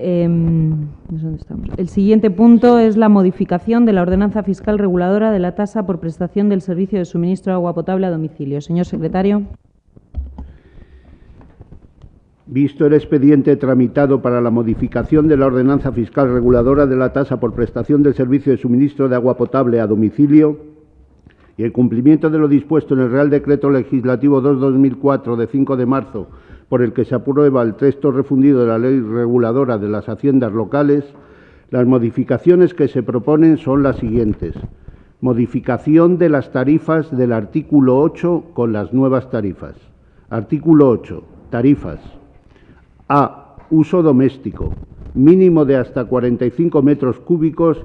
¿Dónde estamos? El siguiente punto es la modificación de la ordenanza fiscal reguladora de la tasa por prestación del servicio de suministro de agua potable a domicilio. Señor secretario. Visto el expediente tramitado para la modificación de la ordenanza fiscal reguladora de la tasa por prestación del servicio de suministro de agua potable a domicilio y el cumplimiento de lo dispuesto en el Real Decreto Legislativo 2/2004 de 5 de marzo, por el que se aprueba el texto refundido de la Ley Reguladora de las Haciendas Locales, las modificaciones que se proponen son las siguientes. Modificación de las tarifas del artículo 8 con las nuevas tarifas. Artículo 8. Tarifas. A. Uso doméstico. Mínimo de hasta 45 metros cúbicos,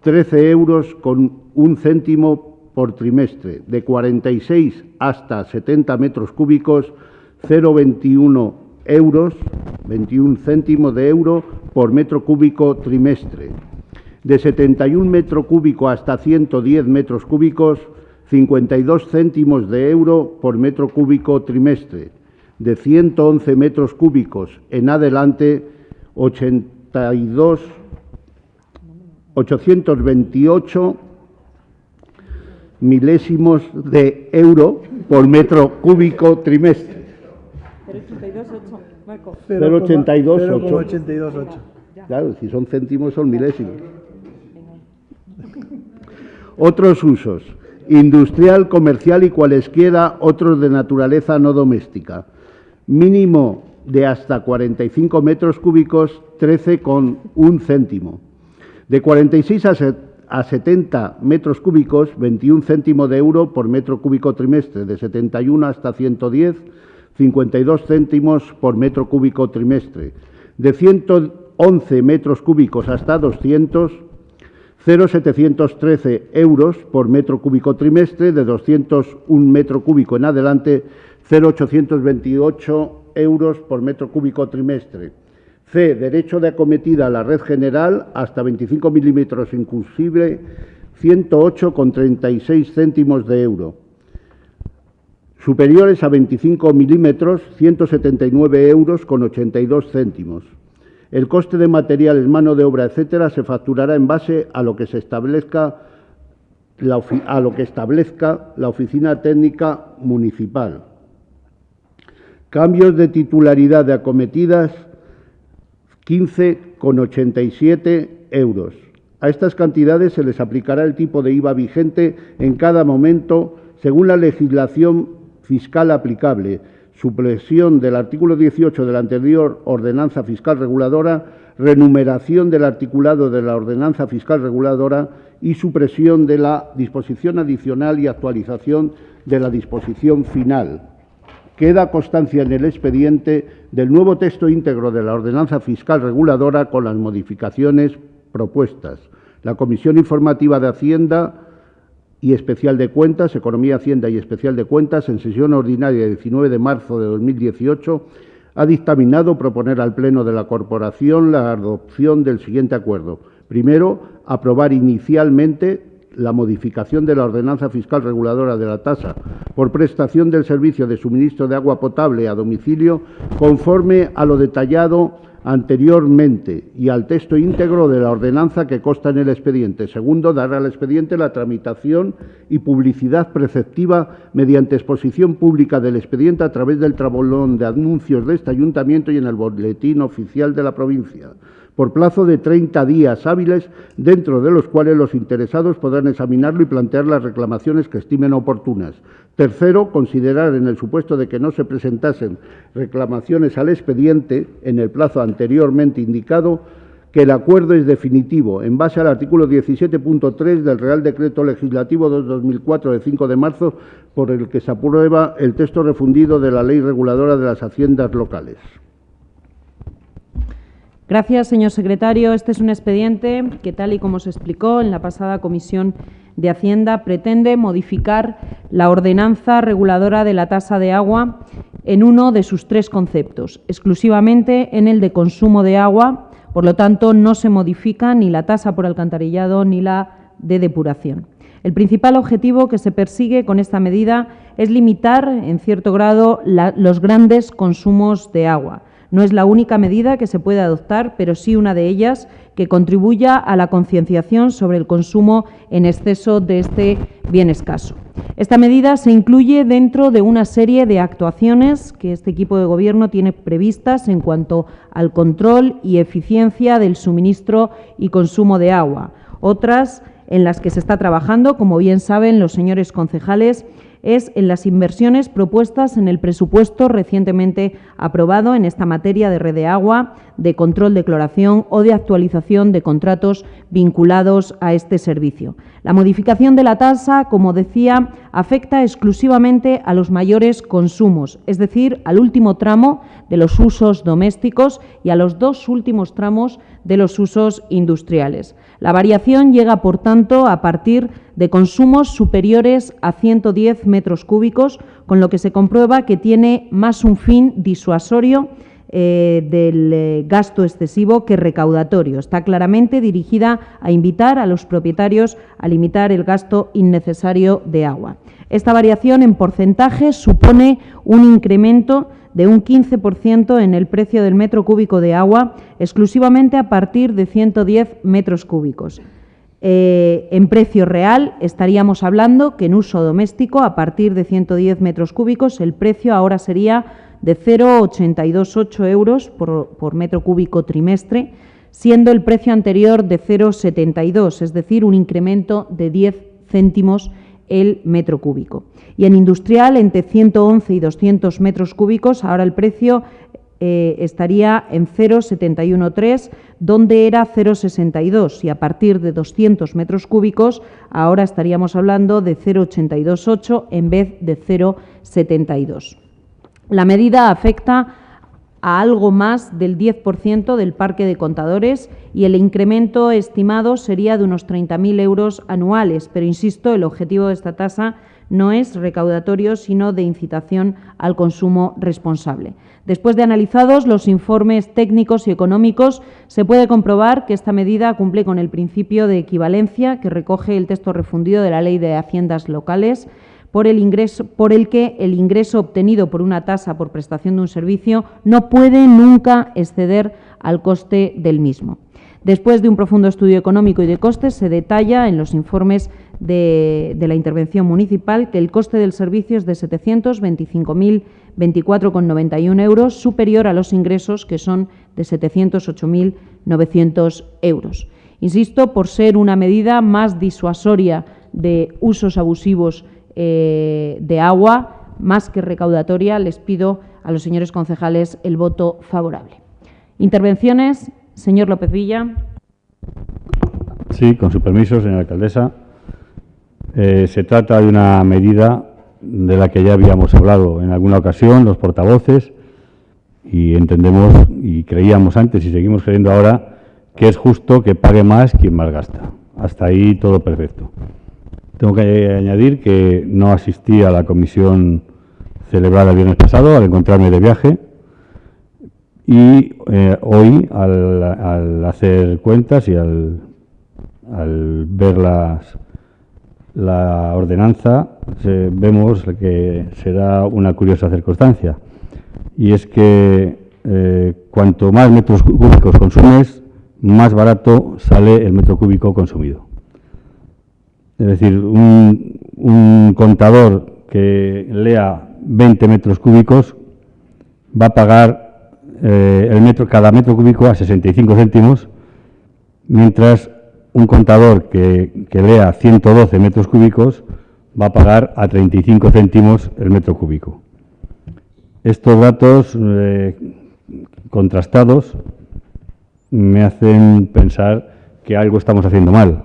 13 euros con 1 céntimo por trimestre. De 46 hasta 70 metros cúbicos, 0,21 euros, 21 céntimos de euro por metro cúbico trimestre. De 71 metros cúbicos hasta 110 metros cúbicos, 52 céntimos de euro por metro cúbico trimestre. De 111 metros cúbicos en adelante, 828 milésimos de euro por metro cúbico trimestre. 0,828. Claro, si son céntimos son milésimos. Otros usos. Industrial, comercial y cualesquiera otros de naturaleza no doméstica. Mínimo de hasta 45 metros cúbicos, 13,1 céntimo. De 46 a 70 metros cúbicos, 21 céntimos de euro por metro cúbico trimestre. De 71 hasta 110, 52 céntimos por metro cúbico trimestre. De 111 metros cúbicos hasta 200, 0,713 euros por metro cúbico trimestre. De 201 metro cúbico en adelante, 0,828 euros por metro cúbico trimestre. C. Derecho de acometida a la red general hasta 25 milímetros inclusive, 108,36 céntimos de euro. Superiores a 25 milímetros, 179 euros con 82 céntimos. El coste de materiales, mano de obra, etcétera, se facturará en base a lo que se establezca la Oficina Técnica Municipal. Cambios de titularidad de acometidas, 15,87 euros. A estas cantidades se les aplicará el tipo de IVA vigente en cada momento según la legislación fiscal aplicable. Supresión del artículo 18 de la anterior ordenanza fiscal reguladora, renumeración del articulado de la ordenanza fiscal reguladora y supresión de la disposición adicional y actualización de la disposición final. Queda constancia en el expediente del nuevo texto íntegro de la ordenanza fiscal reguladora con las modificaciones propuestas. La Comisión Informativa de Hacienda y Especial de Cuentas, Economía, Hacienda y Especial de Cuentas, en sesión ordinaria del 19 de marzo de 2018, ha dictaminado proponer al Pleno de la Corporación la adopción del siguiente acuerdo. Primero, aprobar inicialmente la modificación de la ordenanza fiscal reguladora de la tasa por prestación del servicio de suministro de agua potable a domicilio conforme a lo detallado anteriormente y al texto íntegro de la ordenanza que consta en el expediente. Segundo, dar al expediente la tramitación y publicidad preceptiva mediante exposición pública del expediente a través del tablón de anuncios de este ayuntamiento y en el boletín oficial de la provincia, por plazo de 30 días hábiles, dentro de los cuales los interesados podrán examinarlo y plantear las reclamaciones que estimen oportunas. Tercero, considerar, en el supuesto de que no se presentasen reclamaciones al expediente en el plazo anteriormente indicado, que el acuerdo es definitivo, en base al artículo 17.3 del Real Decreto Legislativo 2/2004 de 5 de marzo, por el que se aprueba el texto refundido de la Ley Reguladora de las Haciendas Locales. Gracias, señor secretario. Este es un expediente que, tal y como se explicó en la pasada Comisión de Hacienda, pretende modificar la ordenanza reguladora de la tasa de agua en uno de sus tres conceptos, exclusivamente en el de consumo de agua. Por lo tanto, no se modifica ni la tasa por alcantarillado ni la de depuración. El principal objetivo que se persigue con esta medida es limitar, en cierto grado, los grandes consumos de agua. No es la única medida que se puede adoptar, pero sí una de ellas que contribuya a la concienciación sobre el consumo en exceso de este bien escaso. Esta medida se incluye dentro de una serie de actuaciones que este equipo de Gobierno tiene previstas en cuanto al control y eficiencia del suministro y consumo de agua. Otras en las que se está trabajando, como bien saben los señores concejales, es en las inversiones propuestas en el presupuesto recientemente aprobado en esta materia de red de agua, de control de cloración o de actualización de contratos vinculados a este servicio. La modificación de la tasa, como decía, afecta exclusivamente a los mayores consumos, es decir, al último tramo de los usos domésticos y a los 2 últimos tramos de los usos industriales. La variación llega, por tanto, a partir de consumos superiores a 110 metros cúbicos, con lo que se comprueba que tiene más un fin disuasorio del gasto excesivo que recaudatorio. Está claramente dirigida a invitar a los propietarios a limitar el gasto innecesario de agua. Esta variación en porcentaje supone un incremento de un 15% en el precio del metro cúbico de agua, exclusivamente a partir de 110 metros cúbicos. En precio real estaríamos hablando que en uso doméstico, a partir de 110 metros cúbicos, el precio ahora sería de 0,828 euros por metro cúbico trimestre, siendo el precio anterior de 0,72, es decir, un incremento de 10 céntimos el metro cúbico. Y en industrial, entre 111 y 200 metros cúbicos, ahora el precio estaría en 0,713, donde era 0,62, y a partir de 200 metros cúbicos ahora estaríamos hablando de 0,828 en vez de 0,72. La medida afecta a algo más del 10% del parque de contadores y el incremento estimado sería de unos 30.000 euros anuales, pero insisto, el objetivo de esta tasa no es recaudatorio, sino de incitación al consumo responsable. Después de analizados los informes técnicos y económicos, se puede comprobar que esta medida cumple con el principio de equivalencia que recoge el texto refundido de la Ley de Haciendas Locales, por el que el ingreso obtenido por una tasa por prestación de un servicio no puede nunca exceder al coste del mismo. Después de un profundo estudio económico y de costes, se detalla en los informes de la intervención municipal que el coste del servicio es de 725.024,91 euros, superior a los ingresos, que son de 708.900 euros. Insisto, por ser una medida más disuasoria de usos abusivos de agua, más que recaudatoria, les pido a los señores concejales el voto favorable. Intervenciones. Señor López Villa. Sí, con su permiso, señora alcaldesa. Se trata de una medida de la que ya habíamos hablado en alguna ocasión los portavoces y entendemos y creíamos antes y seguimos creyendo ahora que es justo que pague más quien más gasta. Hasta ahí todo perfecto. Tengo que añadir que no asistí a la comisión celebrada el viernes pasado al encontrarme de viaje. Y hoy, al hacer cuentas y al ver la ordenanza, vemos que será una curiosa circunstancia. Y es que cuanto más metros cúbicos consumes, más barato sale el metro cúbico consumido. Es decir, un contador que lea 20 metros cúbicos va a pagar cada metro cúbico a 65 céntimos, mientras un contador que lea 112 metros cúbicos va a pagar a 35 céntimos el metro cúbico. Estos datos contrastados me hacen pensar que algo estamos haciendo mal,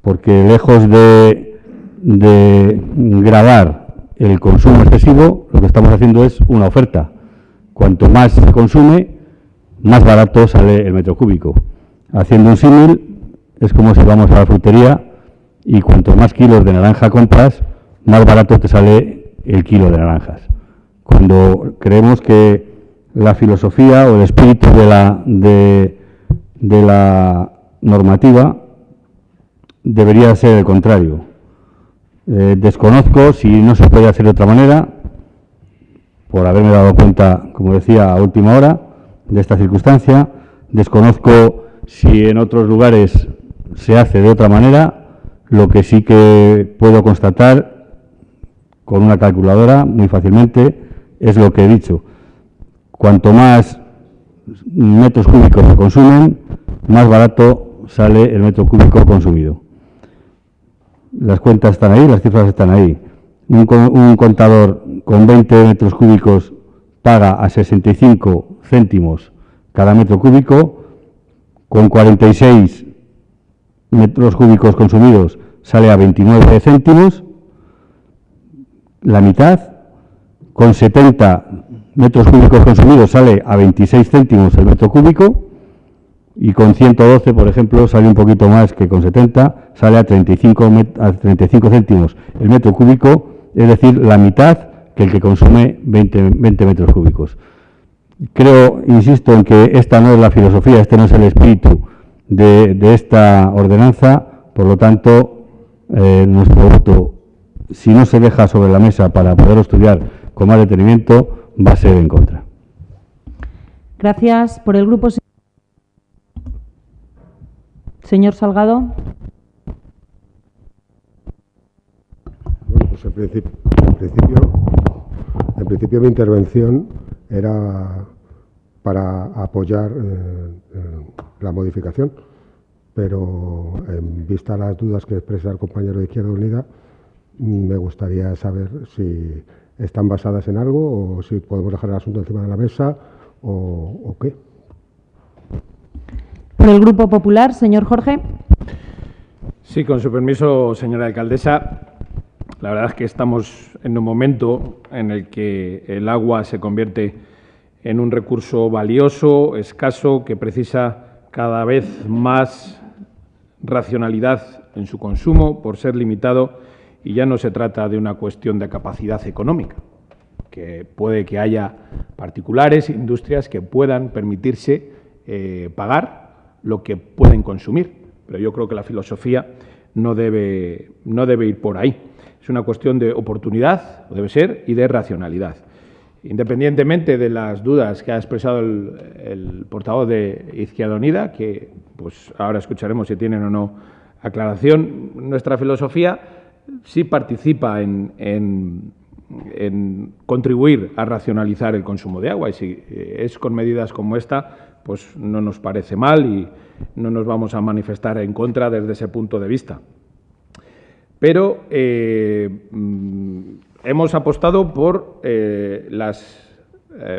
porque lejos de gravar el consumo excesivo, lo que estamos haciendo es una oferta. Cuanto más se consume, más barato sale el metro cúbico. Haciendo un símil, es como si vamos a la frutería y cuanto más kilos de naranja compras, más barato te sale el kilo de naranjas. Cuando creemos que la filosofía o el espíritu de la normativa debería ser el contrario. Desconozco si no se puede hacer de otra manera, por haberme dado cuenta, como decía, a última hora, de esta circunstancia. Desconozco si en otros lugares se hace de otra manera. Lo que sí que puedo constatar con una calculadora muy fácilmente es lo que he dicho. Cuanto más metros cúbicos se consumen, más barato sale el metro cúbico consumido. Las cuentas están ahí, las cifras están ahí. Un contador con 20 metros cúbicos paga a 65 céntimos cada metro cúbico, con 46 metros cúbicos consumidos sale a 29 céntimos, la mitad, con 70 metros cúbicos consumidos sale a 26 céntimos el metro cúbico, y con 112, por ejemplo, sale un poquito más que con 70, sale a 35 céntimos el metro cúbico, es decir, la mitad que el que consume 20 metros cúbicos. Creo, insisto, en que esta no es la filosofía, este no es el espíritu de esta ordenanza, por lo tanto, nuestro voto, si no se deja sobre la mesa para poderlo estudiar con más detenimiento, va a ser en contra. Gracias. Por el grupo. Señor Salgado. Bueno, pues en principio mi intervención era para apoyar la modificación, pero en vista de las dudas que expresa el compañero de Izquierda Unida, me gustaría saber si están basadas en algo o si podemos dejar el asunto encima de la mesa o qué. Por el Grupo Popular, señor Jorge. Sí, con su permiso, señora alcaldesa. La verdad es que estamos en un momento en el que el agua se convierte en un recurso valioso, escaso, que precisa cada vez más racionalidad en su consumo por ser limitado, y ya no se trata de una cuestión de capacidad económica, que puede que haya particulares, industrias que puedan permitirse pagar lo que pueden consumir, pero yo creo que la filosofía no debe ir por ahí. Es una cuestión de oportunidad, debe ser, y de racionalidad. Independientemente de las dudas que ha expresado el portavoz de Izquierda Unida, que pues ahora escucharemos si tienen o no aclaración, nuestra filosofía sí participa en contribuir a racionalizar el consumo de agua, y si es con medidas como esta, pues no nos parece mal y no nos vamos a manifestar en contra desde ese punto de vista. Pero hemos apostado por las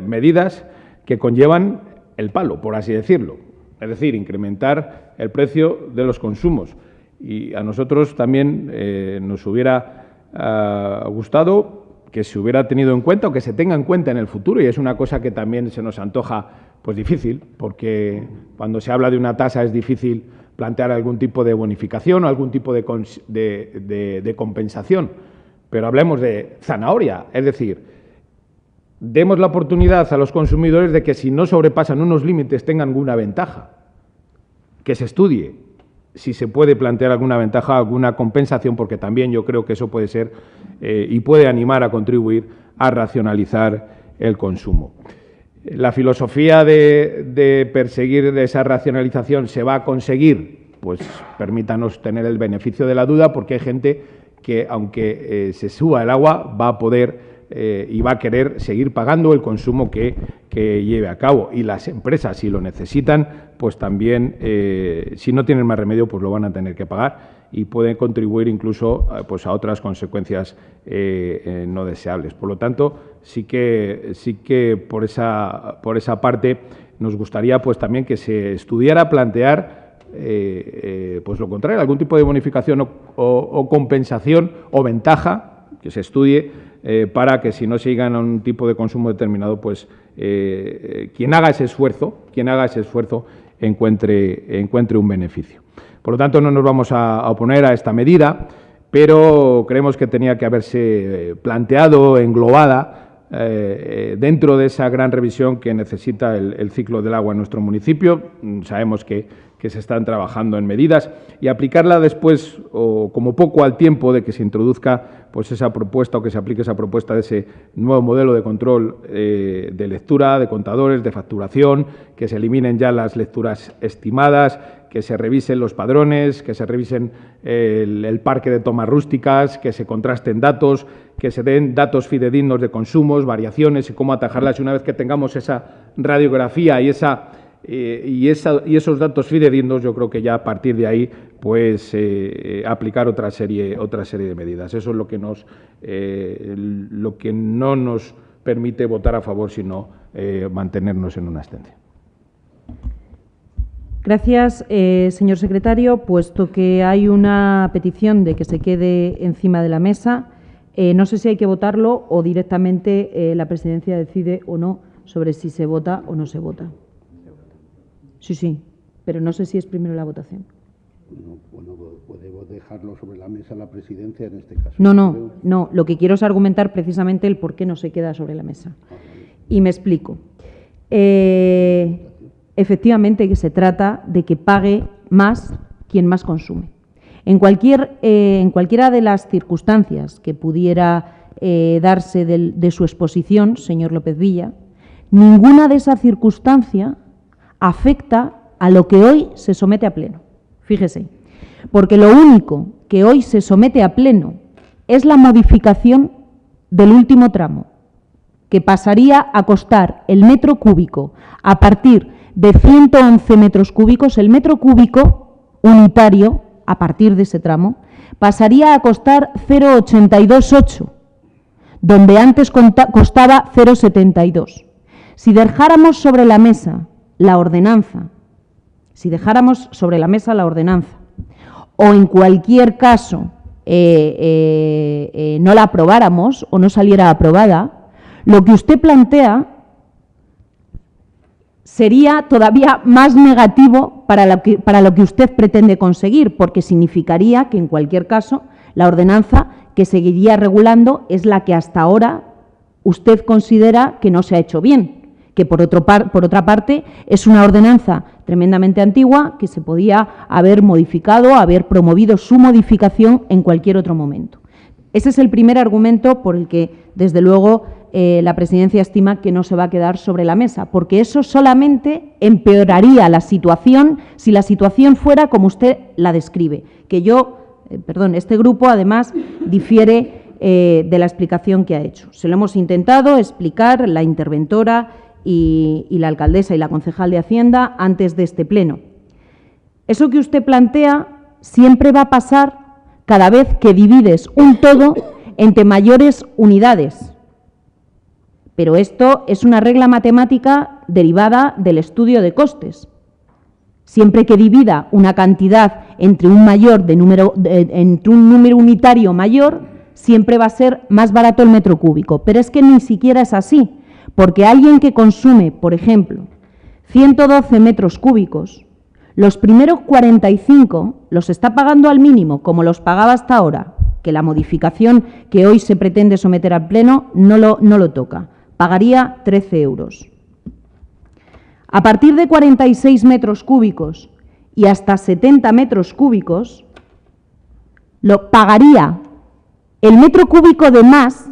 medidas que conllevan el palo, por así decirlo, es decir, incrementar el precio de los consumos. Y a nosotros también nos hubiera gustado que se hubiera tenido en cuenta o que se tenga en cuenta en el futuro, y es una cosa que también se nos antoja pues difícil, porque cuando se habla de una tasa es difícil plantear algún tipo de bonificación o algún tipo de compensación. Pero hablemos de zanahoria, es decir, demos la oportunidad a los consumidores de que si no sobrepasan unos límites tengan alguna ventaja, que se estudie si se puede plantear alguna ventaja, alguna compensación, porque también yo creo que eso puede ser y puede animar a contribuir a racionalizar el consumo. La filosofía de perseguir esa racionalización se va a conseguir, pues permítanos tener el beneficio de la duda, porque hay gente que, aunque se suba el agua, va a poder y va a querer seguir pagando el consumo que lleve a cabo. Y las empresas, si lo necesitan, pues también, si no tienen más remedio, pues lo van a tener que pagar y pueden contribuir incluso pues a otras consecuencias no deseables. Por lo tanto, sí que por esa parte nos gustaría pues también que se estudiara plantear pues lo contrario, algún tipo de bonificación o compensación o ventaja que se estudie para que si no se llegan a un tipo de consumo determinado, pues quien haga ese esfuerzo encuentre un beneficio. Por lo tanto, no nos vamos a oponer a esta medida, pero creemos que tenía que haberse planteado englobada dentro de esa gran revisión que necesita el ciclo del agua en nuestro municipio. Sabemos que se están trabajando en medidas y aplicarla después o como poco al tiempo de que se introduzca pues esa propuesta o que se aplique esa propuesta de ese nuevo modelo de control de lectura, de contadores, de facturación, que se eliminen ya las lecturas estimadas, que se revisen los padrones, que se revisen el parque de tomas rústicas, que se contrasten datos, que se den datos fidedignos de consumos, variaciones y cómo atajarlas. Y una vez que tengamos esa radiografía y esos datos fidedignos, yo creo que ya a partir de ahí pues aplicar otra serie de medidas. Eso es lo que no nos permite votar a favor, sino mantenernos en una abstención. Gracias, señor secretario. Puesto que hay una petición de que se quede encima de la mesa, no sé si hay que votarlo o directamente la presidencia decide o no sobre si se vota o no se vota. Sí, pero no sé si es primero la votación. No, bueno, podemos dejarlo sobre la mesa la presidencia en este caso. No. Lo que quiero es argumentar precisamente el por qué no se queda sobre la mesa. Y me explico. Efectivamente que se trata de que pague más quien más consume. En cualquiera de las circunstancias que pudiera darse de su exposición, señor López Villa, ninguna de esas circunstancias afecta a lo que hoy se somete a pleno. Fíjese, porque lo único que hoy se somete a pleno es la modificación del último tramo, que pasaría a costar el metro cúbico a partir de 111 metros cúbicos, el metro cúbico unitario, a partir de ese tramo, pasaría a costar 0,828, donde antes costaba 0,72. Si dejáramos sobre la mesa la ordenanza, o en cualquier caso no la aprobáramos o no saliera aprobada, lo que usted plantea sería todavía más negativo para lo que usted pretende conseguir, porque significaría que en cualquier caso la ordenanza que seguiría regulando es la que hasta ahora usted considera que no se ha hecho bien, que por otra parte es una ordenanza tremendamente antigua que se podía haber modificado, haber promovido su modificación en cualquier otro momento. Ese es el primer argumento por el que, desde luego, la presidencia estima que no se va a quedar sobre la mesa, porque eso solamente empeoraría la situación si la situación fuera como usted la describe, que este grupo además difiere de la explicación que ha hecho. Se lo hemos intentado explicar la interventora y la alcaldesa y la concejal de Hacienda antes de este pleno. Eso que usted plantea siempre va a pasar cada vez que divides un todo entre mayores unidades. Pero esto es una regla matemática derivada del estudio de costes. Siempre que divida una cantidad entre un número unitario mayor, siempre va a ser más barato el metro cúbico. Pero es que ni siquiera es así, porque alguien que consume, por ejemplo, 112 metros cúbicos, los primeros 45 los está pagando al mínimo, como los pagaba hasta ahora, que la modificación que hoy se pretende someter al Pleno no lo toca. Pagaría 13 euros. A partir de 46 metros cúbicos y hasta 70 metros cúbicos, lo pagaría el metro cúbico de más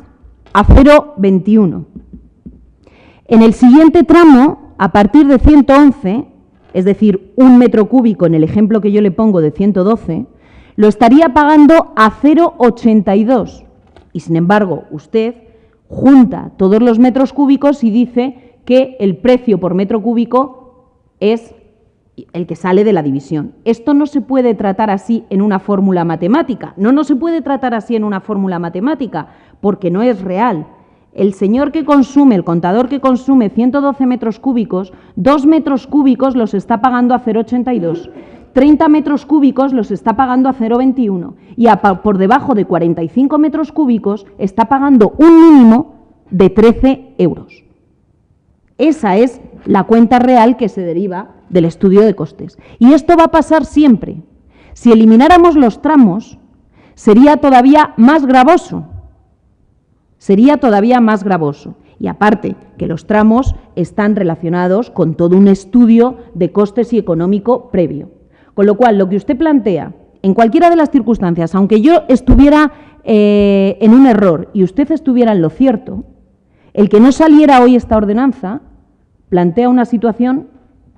a 0,21. En el siguiente tramo, a partir de 111, es decir, un metro cúbico en el ejemplo que yo le pongo de 112, lo estaría pagando a 0,82. Y, sin embargo, usted junta todos los metros cúbicos y dice que el precio por metro cúbico es el que sale de la división. Esto no se puede tratar así en una fórmula matemática. No se puede tratar así en una fórmula matemática porque no es real. El señor que consume, el contador que consume 112 metros cúbicos, 2 metros cúbicos los está pagando a 0,82. 30 metros cúbicos los está pagando a 0,21 y por debajo de 45 metros cúbicos está pagando un mínimo de 13 euros. Esa es la cuenta real que se deriva del estudio de costes. Y esto va a pasar siempre. Si elimináramos los tramos, sería todavía más gravoso. Y aparte, que los tramos están relacionados con todo un estudio de costes y económico previo. Con lo cual, lo que usted plantea, en cualquiera de las circunstancias, aunque yo estuviera en un error y usted estuviera en lo cierto, el que no saliera hoy esta ordenanza plantea una situación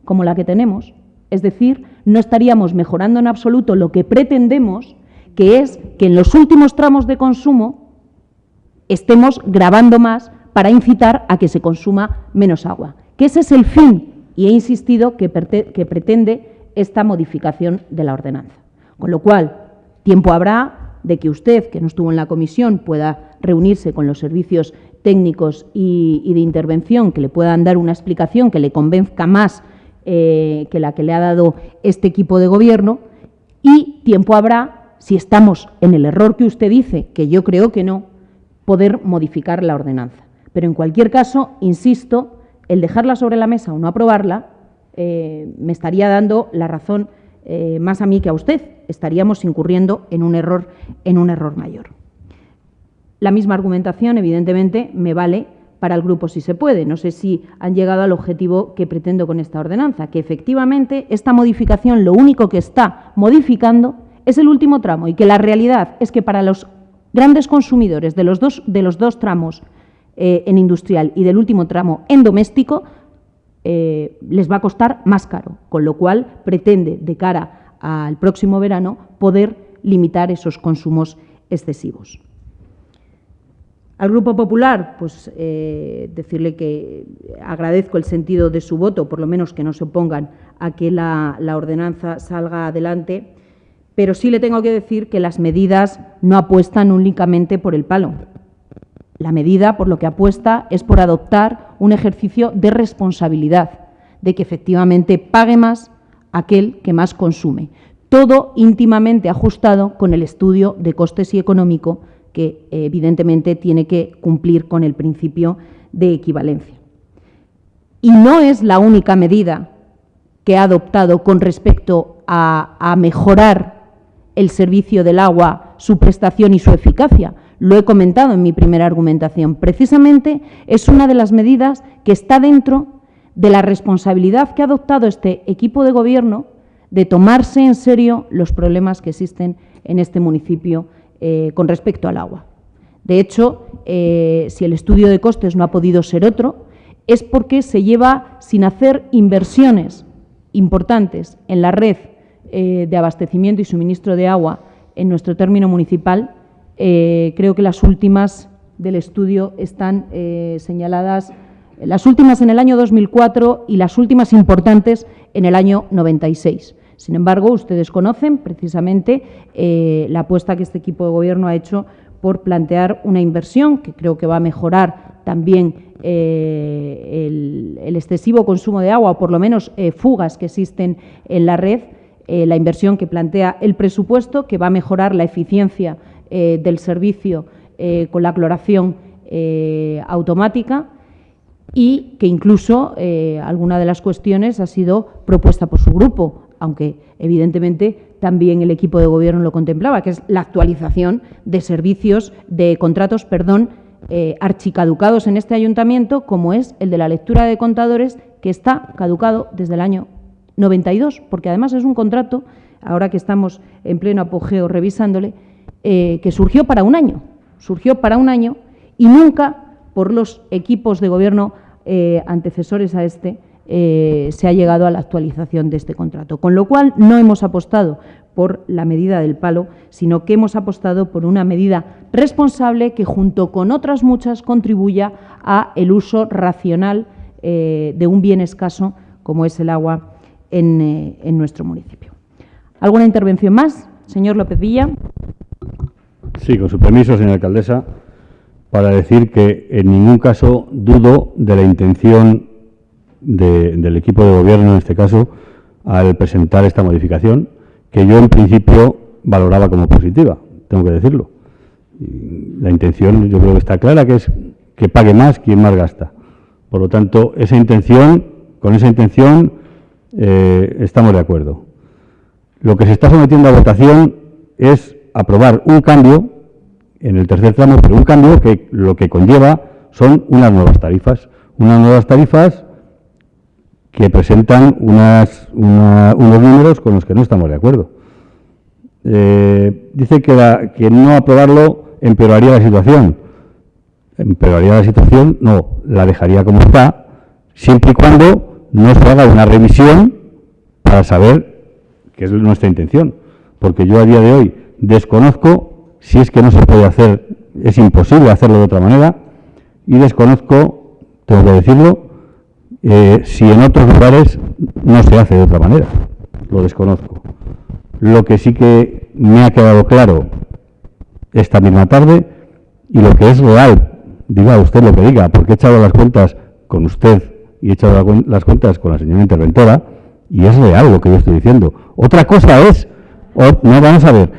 como la que tenemos. Es decir, no estaríamos mejorando en absoluto lo que pretendemos, que es que en los últimos tramos de consumo estemos gravando más para incitar a que se consuma menos agua. Que ese es el fin, y he insistido, que pretende esta modificación de la ordenanza. Con lo cual, tiempo habrá de que usted, que no estuvo en la comisión, pueda reunirse con los servicios técnicos y de intervención que le puedan dar una explicación que le convenzca más que la que le ha dado este equipo de gobierno, y tiempo habrá, si estamos en el error que usted dice, que yo creo que no, poder modificar la ordenanza. Pero en cualquier caso, insisto, el dejarla sobre la mesa o no aprobarla me estaría dando la razón más a mí que a usted. Estaríamos incurriendo en un error mayor. La misma argumentación, evidentemente, me vale para el Grupo Sí se puede. No sé si han llegado al objetivo que pretendo con esta ordenanza, que efectivamente esta modificación lo único que está modificando es el último tramo, y que la realidad es que para los grandes consumidores de los dos tramos en industrial y del último tramo en doméstico les va a costar más caro, con lo cual pretende, de cara al próximo verano, poder limitar esos consumos excesivos. Al Grupo Popular, pues decirle que agradezco el sentido de su voto, por lo menos que no se opongan a que la ordenanza salga adelante, pero sí le tengo que decir que las medidas no apuestan únicamente por el palo. La medida, por lo que apuesta, es por adoptar un ejercicio de responsabilidad, de que efectivamente pague más aquel que más consume. Todo íntimamente ajustado con el estudio de costes y económico, que evidentemente tiene que cumplir con el principio de equivalencia. Y no es la única medida que ha adoptado con respecto a mejorar el servicio del agua, su prestación y su eficacia. Lo he comentado en mi primera argumentación. Precisamente es una de las medidas que está dentro de la responsabilidad que ha adoptado este equipo de gobierno de tomarse en serio los problemas que existen en este municipio con respecto al agua. De hecho, si el estudio de costes no ha podido ser otro, es porque se lleva sin hacer inversiones importantes en la red de abastecimiento y suministro de agua en nuestro término municipal. Creo que las últimas del estudio están señaladas, las últimas en el año 2004 y las últimas importantes en el año 96. Sin embargo, ustedes conocen precisamente la apuesta que este equipo de gobierno ha hecho por plantear una inversión que creo que va a mejorar también el excesivo consumo de agua, o por lo menos fugas que existen en la red, la inversión que plantea el presupuesto, que va a mejorar la eficiencia del servicio con la cloración automática, y que incluso alguna de las cuestiones ha sido propuesta por su grupo, aunque evidentemente también el equipo de gobierno lo contemplaba, que es la actualización de servicios, de contratos, archicaducados en este ayuntamiento, como es el de la lectura de contadores, que está caducado desde el año 92, porque además es un contrato, ahora que estamos en pleno apogeo revisándole, que surgió para un año y nunca por los equipos de gobierno antecesores a este se ha llegado a la actualización de este contrato. Con lo cual, no hemos apostado por la medida del palo, sino que hemos apostado por una medida responsable que, junto con otras muchas, contribuya a el uso racional de un bien escaso como es el agua en nuestro municipio. ¿Alguna intervención más, señor López Villa? Sí, con su permiso, señora alcaldesa, para decir que en ningún caso dudo de la intención del equipo de gobierno, en este caso, al presentar esta modificación, que yo en principio valoraba como positiva, tengo que decirlo. Y la intención yo creo que está clara, que es que pague más quien más gasta. Por lo tanto, con esa intención estamos de acuerdo. Lo que se está sometiendo a votación es aprobar un cambio en el tercer tramo, pero un cambio que lo que conlleva son unas nuevas tarifas que presentan unos números con los que no estamos de acuerdo. Dice que no aprobarlo empeoraría la situación. Empeoraría la situación, no, la dejaría como está, siempre y cuando no se haga una revisión para saber qué es nuestra intención. Porque yo a día de hoy desconozco si es que no se puede hacer, es imposible hacerlo de otra manera, y desconozco, tengo que decirlo, si en otros lugares no se hace de otra manera. Lo desconozco. Lo que sí que me ha quedado claro esta misma tarde, y lo que es real, diga usted lo que diga, porque he echado las cuentas con usted y he echado las cuentas con la señora interventora, y es real lo que yo estoy diciendo. Otra cosa es, no, vamos a ver,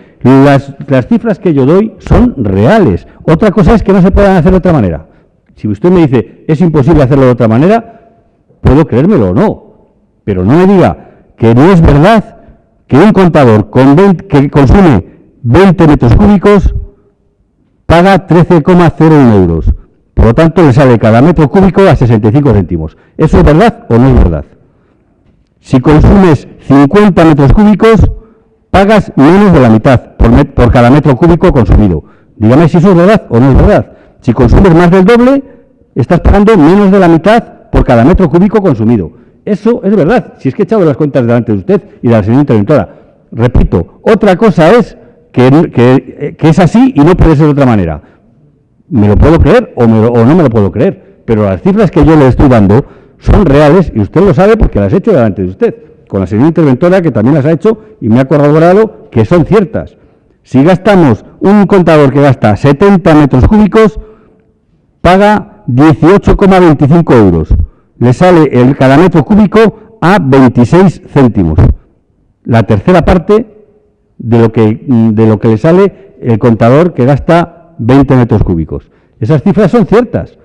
las cifras que yo doy son reales. Otra cosa es que no se puedan hacer de otra manera. Si usted me dice, es imposible hacerlo de otra manera, puedo creérmelo o no, pero no me diga que no es verdad que un contador que consume 20 metros cúbicos paga 13,01 euros. Por lo tanto, le sale cada metro cúbico a 65 céntimos. ¿Eso es verdad o no es verdad? Si consumes 50 metros cúbicos, pagas menos de la mitad por cada metro cúbico consumido. Dígame si eso es verdad o no es verdad. Si consumes más del doble, estás pagando menos de la mitad por cada metro cúbico consumido. Eso es verdad, si es que he echado las cuentas delante de usted y de la señora interventora. Repito, otra cosa es que es así y no puede ser de otra manera. Me lo puedo creer o no me lo puedo creer, pero las cifras que yo le estoy dando son reales y usted lo sabe porque las he hecho delante de usted, con la señora interventora que también las ha hecho y me ha corroborado que son ciertas. Si gastamos un contador que gasta 70 metros cúbicos, paga 18,25 euros. Le sale cada metro cúbico a 26 céntimos. La tercera parte de lo que le sale el contador que gasta 20 metros cúbicos. Esas cifras son ciertas.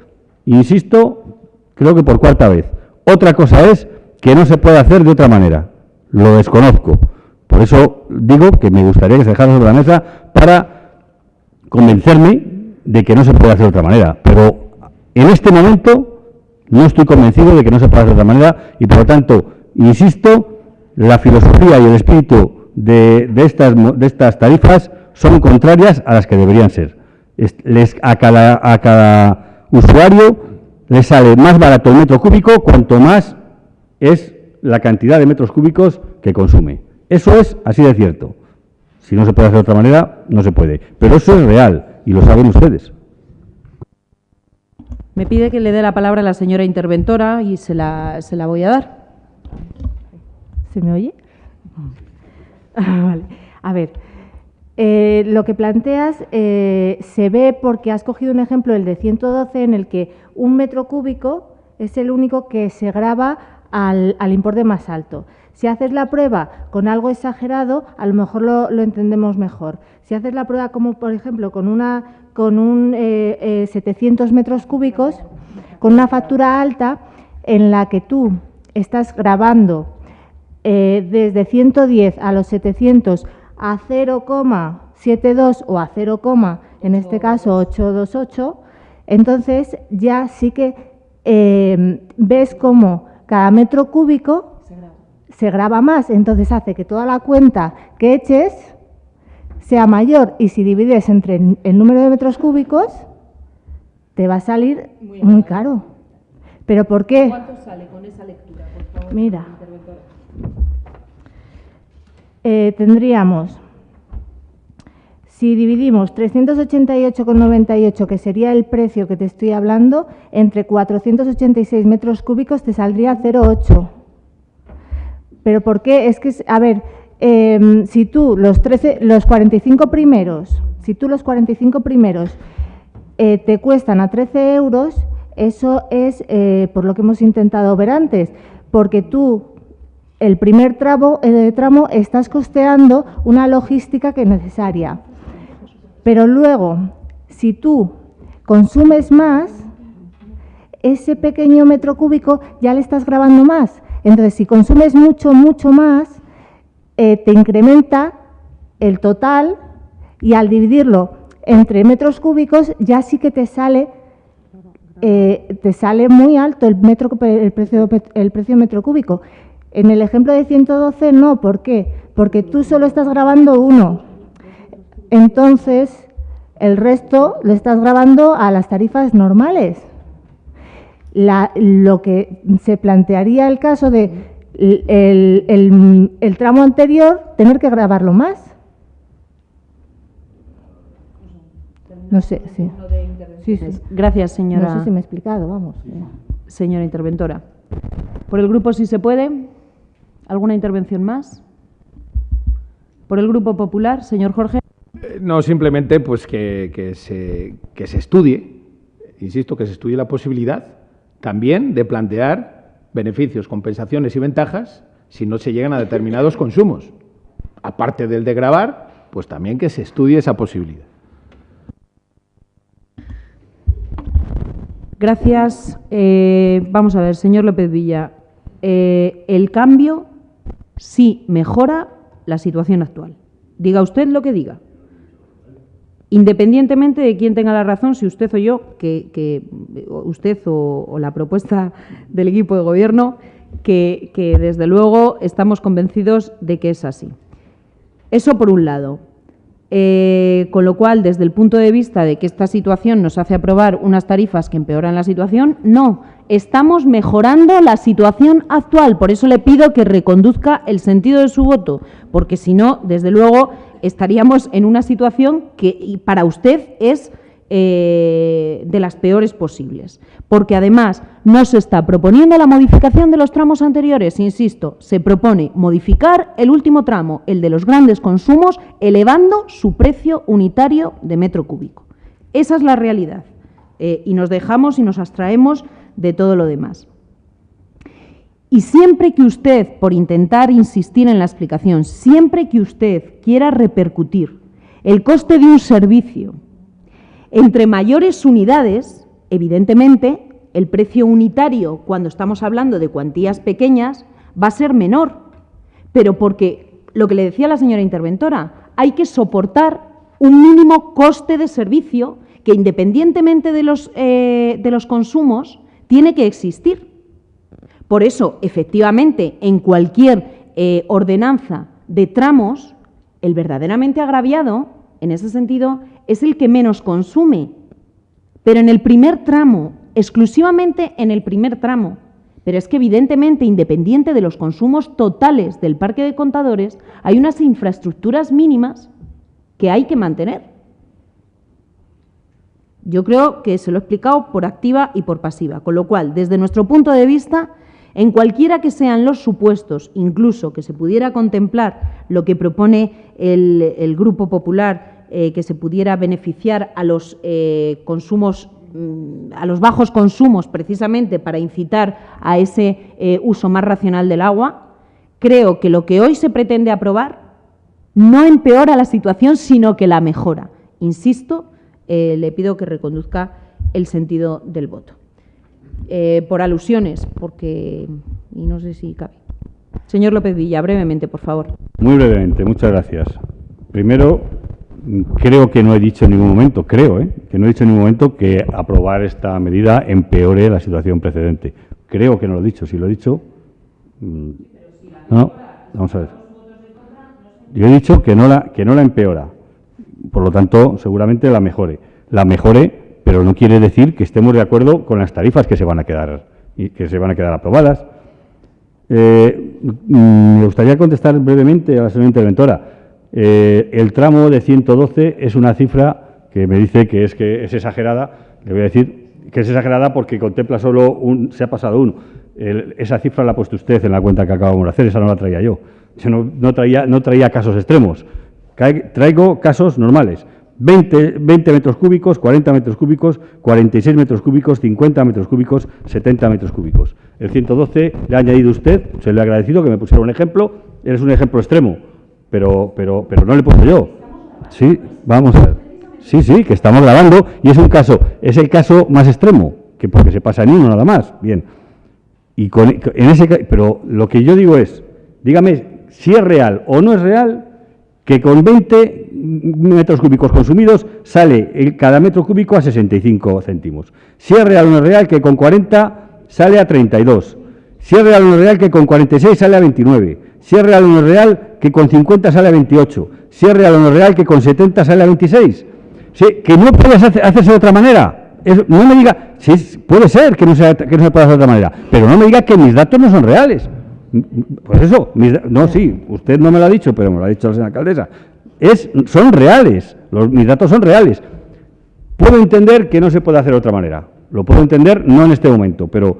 Insisto, creo que por cuarta vez. Otra cosa es que no se puede hacer de otra manera. Lo desconozco. Por eso digo que me gustaría que se dejara sobre la mesa para convencerme de que no se puede hacer de otra manera. Pero en este momento no estoy convencido de que no se puede hacer de otra manera y, por lo tanto, insisto, la filosofía y el espíritu de estas tarifas son contrarias a las que deberían ser. A cada usuario le sale más barato el metro cúbico cuanto más es la cantidad de metros cúbicos que consume. Eso es así de cierto. Si no se puede hacer de otra manera, no se puede. Pero eso es real y lo saben ustedes. Me pide que le dé la palabra a la señora interventora y se la voy a dar. ¿Se me oye? Vale. A ver, lo que planteas se ve porque has cogido un ejemplo, el de 112, en el que un metro cúbico es el único que se grava al importe más alto. Si haces la prueba con algo exagerado, a lo mejor lo entendemos mejor. Si haces la prueba como, por ejemplo, con un 700 metros cúbicos, con una factura alta en la que tú estás grabando desde 110 a los 700 a 0,72 o a 0, en este caso 828, entonces ya sí que ves cómo cada metro cúbico se graba más, entonces hace que toda la cuenta que eches sea mayor y si divides entre el número de metros cúbicos te va a salir muy caro. ¿Pero por qué? ¿Cuánto sale con esa lectura, por favor? Mira, tendríamos, si dividimos 388,98, que sería el precio que te estoy hablando, entre 486 metros cúbicos te saldría 0,8. ¿Pero por qué? Es que, a ver, si tú los 45 primeros te cuestan a 13 euros, eso es por lo que hemos intentado ver antes, porque tú el primer tramo estás costeando una logística que es necesaria. Pero luego, si tú consumes más, ese pequeño metro cúbico ya le estás grabando más. Entonces, si consumes mucho más, te incrementa el total y al dividirlo entre metros cúbicos ya sí que te sale te sale muy alto el precio metro cúbico. En el ejemplo de 112 no, ¿por qué? Porque tú solo estás grabando uno. Entonces, el resto lo estás grabando a las tarifas normales. Lo que se plantearía el caso de el tramo anterior, tener que grabarlo más. No sé, sí. Sí. Gracias, señora. No sé si me he explicado, vamos. Señora interventora. Por el grupo Sí se puede. ¿Alguna intervención más? Por el Grupo Popular, señor Jorge. No, simplemente pues que se estudie, insisto, que se estudie la posibilidad también de plantear beneficios, compensaciones y ventajas si no se llegan a determinados consumos. Aparte del de gravar, pues también que se estudie esa posibilidad. Gracias. Vamos a ver, señor López Villa. El cambio sí mejora la situación actual. Diga usted lo que diga. Independientemente de quién tenga la razón, si usted o yo, que usted o la propuesta del equipo de gobierno, que desde luego estamos convencidos de que es así. Eso por un lado. Con lo cual, desde el punto de vista de que esta situación nos hace aprobar unas tarifas que empeoran la situación, no, estamos mejorando la situación actual. Por eso le pido que reconduzca el sentido de su voto, porque si no, desde luego, estaríamos en una situación que para usted es de las peores posibles. Porque además no se está proponiendo la modificación de los tramos anteriores, insisto, se propone modificar el último tramo, el de los grandes consumos, elevando su precio unitario de metro cúbico. Esa es la realidad. Y nos dejamos y nos abstraemos de todo lo demás. Y siempre que usted, por intentar insistir en la explicación, siempre que usted quiera repercutir el coste de un servicio entre mayores unidades, evidentemente, el precio unitario, cuando estamos hablando de cuantías pequeñas, va a ser menor. Pero porque, lo que le decía la señora interventora, hay que soportar un mínimo coste de servicio que, independientemente de los consumos, tiene que existir. Por eso, efectivamente, en cualquier ordenanza de tramos, el verdaderamente agraviado, en ese sentido, es el que menos consume. Pero en el primer tramo, exclusivamente en el primer tramo. Pero es que, evidentemente, independiente de los consumos totales del parque de contadores, hay unas infraestructuras mínimas que hay que mantener. Yo creo que se lo he explicado por activa y por pasiva, con lo cual, desde nuestro punto de vista, en cualquiera que sean los supuestos, incluso que se pudiera contemplar lo que propone el Grupo Popular, que se pudiera beneficiar a los consumos, a los bajos consumos, precisamente para incitar a ese uso más racional del agua, creo que lo que hoy se pretende aprobar no empeora la situación, sino que la mejora. Insisto, le pido que reconduzca el sentido del voto. Por alusiones, porque... y no sé si cabe. Señor López Villa, brevemente, por favor. Muy brevemente, muchas gracias. Primero, creo que no he dicho en ningún momento, que no he dicho en ningún momento que aprobar esta medida empeore la situación precedente. Creo que no lo he dicho. Si lo he dicho... No, vamos a ver. Yo he dicho que no la empeora. Por lo tanto, seguramente la mejore. La mejore, pero no quiere decir que estemos de acuerdo con las tarifas que se van a quedar aprobadas. Me gustaría contestar brevemente a la señora interventora. El tramo de 112 es una cifra que me dice que es exagerada. Le voy a decir que es exagerada porque contempla solo se ha pasado uno. Esa cifra la ha puesto usted en la cuenta que acabamos de hacer, esa no la traía yo. Yo no traía casos extremos. Traigo casos normales. 20 metros cúbicos, 40 metros cúbicos, 46 metros cúbicos, 50 metros cúbicos, 70 metros cúbicos. El 112 le ha añadido usted, se le ha agradecido que me pusiera un ejemplo, es un ejemplo extremo, pero no le he puesto yo. Sí, vamos a ver. Sí, que estamos grabando y es el caso más extremo, que porque se pasa en uno nada más. Bien. Pero lo que yo digo es, dígame si es real o no es real que con 20 metros cúbicos consumidos, sale cada metro cúbico a 65 céntimos. Si es real o no es real, que con 40 sale a 32. Si es real o no es real, que con 46 sale a 29. Si es real o no es real, que con 50 sale a 28. Si es real o no es real, que con 70 sale a 26. Sí, que no puede hacerse de otra manera. No me diga, sí, puede ser que no se pueda hacer de otra manera, pero no me diga que mis datos no son reales. Pues eso, no, sí, usted no me lo ha dicho, pero me lo ha dicho la señora alcaldesa. Son reales, mis datos son reales. Puedo entender que no se puede hacer de otra manera. Lo puedo entender, no en este momento, pero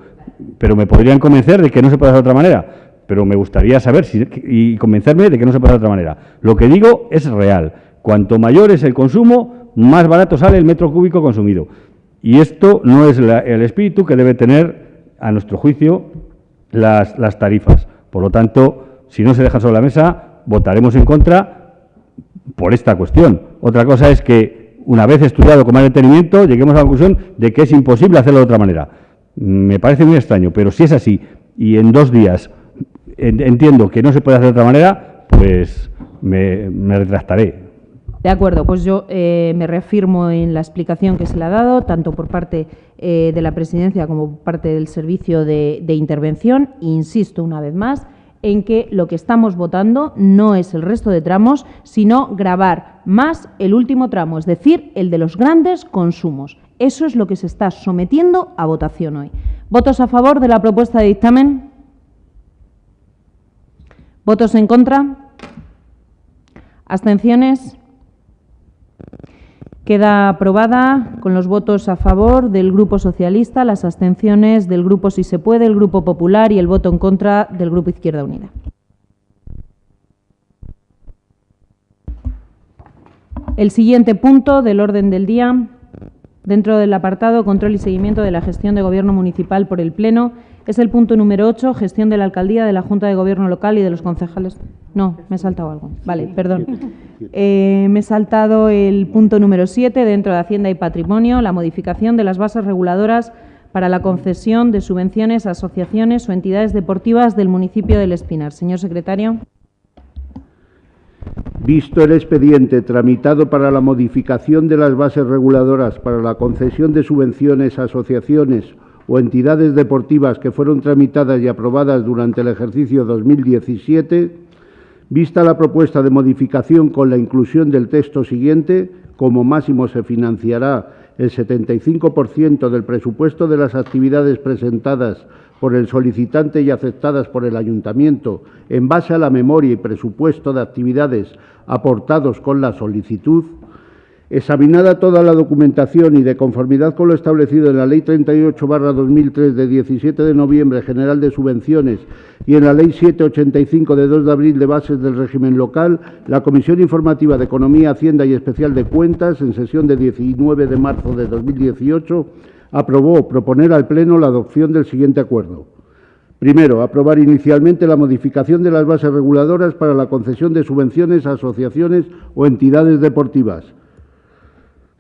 me podrían convencer de que no se puede hacer de otra manera. Pero me gustaría saber y convencerme de que no se puede hacer de otra manera. Lo que digo es real. Cuanto mayor es el consumo, más barato sale el metro cúbico consumido. Y esto no es el espíritu que debe tener, a nuestro juicio, las tarifas. Por lo tanto, si no se dejan sobre la mesa, votaremos en contra por esta cuestión. Otra cosa es que, una vez estudiado con más detenimiento, lleguemos a la conclusión de que es imposible hacerlo de otra manera. Me parece muy extraño, pero si es así, y en 2 días entiendo que no se puede hacer de otra manera, pues me retractaré. De acuerdo, pues yo me reafirmo en la explicación que se le ha dado, tanto por parte de la Presidencia como por parte del Servicio de Intervención. Insisto una vez más en que lo que estamos votando no es el resto de tramos, sino gravar más el último tramo, es decir, el de los grandes consumos. Eso es lo que se está sometiendo a votación hoy. ¿Votos a favor de la propuesta de dictamen? ¿Votos en contra? ¿Abstenciones? Queda aprobada con los votos a favor del Grupo Socialista, las abstenciones del Grupo Si se Puede, el Grupo Popular y el voto en contra del Grupo Izquierda Unida. El siguiente punto del orden del día, dentro del apartado Control y seguimiento de la gestión de Gobierno municipal por el Pleno, es el punto número 8, gestión de la Alcaldía, de la Junta de Gobierno local y de los concejales. No, me he saltado algo. Vale, perdón. Me he saltado el punto número 7, dentro de Hacienda y Patrimonio, la modificación de las bases reguladoras para la concesión de subvenciones a asociaciones o entidades deportivas del municipio del Espinar. Señor secretario. Visto el expediente tramitado para la modificación de las bases reguladoras para la concesión de subvenciones a asociaciones o entidades deportivas que fueron tramitadas y aprobadas durante el ejercicio 2017, vista la propuesta de modificación con la inclusión del texto siguiente, como máximo se financiará el 75% del presupuesto de las actividades presentadas por el solicitante y aceptadas por el Ayuntamiento en base a la memoria y presupuesto de actividades aportados con la solicitud, examinada toda la documentación y de conformidad con lo establecido en la Ley 38/2003 de 17 de noviembre general de subvenciones y en la Ley 785 de 2 de abril de bases del régimen local, la Comisión Informativa de Economía, Hacienda y Especial de Cuentas, en sesión de 19 de marzo de 2018, aprobó proponer al Pleno la adopción del siguiente acuerdo. Primero, aprobar inicialmente la modificación de las bases reguladoras para la concesión de subvenciones a asociaciones o entidades deportivas.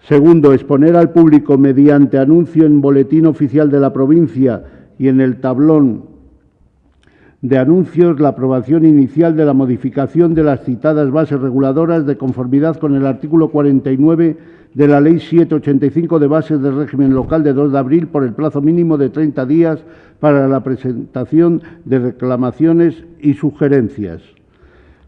Segundo, exponer al público mediante anuncio en Boletín Oficial de la Provincia y en el tablón de anuncios la aprobación inicial de la modificación de las citadas bases reguladoras de conformidad con el artículo 49 de la Ley 785 de bases del régimen local de 2 de abril por el plazo mínimo de 30 días para la presentación de reclamaciones y sugerencias.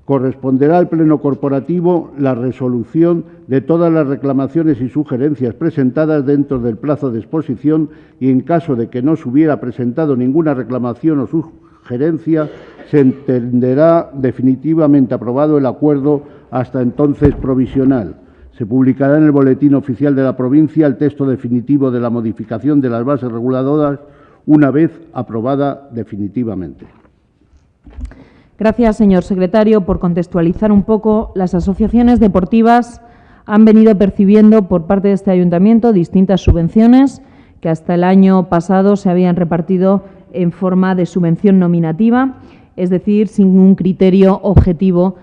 Corresponderá al Pleno Corporativo la resolución de todas las reclamaciones y sugerencias presentadas dentro del plazo de exposición y, en caso de que no se hubiera presentado ninguna reclamación o sugerencia, se entenderá definitivamente aprobado el acuerdo, hasta entonces provisional. Se publicará en el Boletín Oficial de la Provincia el texto definitivo de la modificación de las bases reguladoras una vez aprobada definitivamente. Gracias, señor secretario, por contextualizar un poco. Las asociaciones deportivas han venido percibiendo por parte de este ayuntamiento distintas subvenciones que hasta el año pasado se habían repartido en forma de subvención nominativa, es decir, sin un criterio objetivo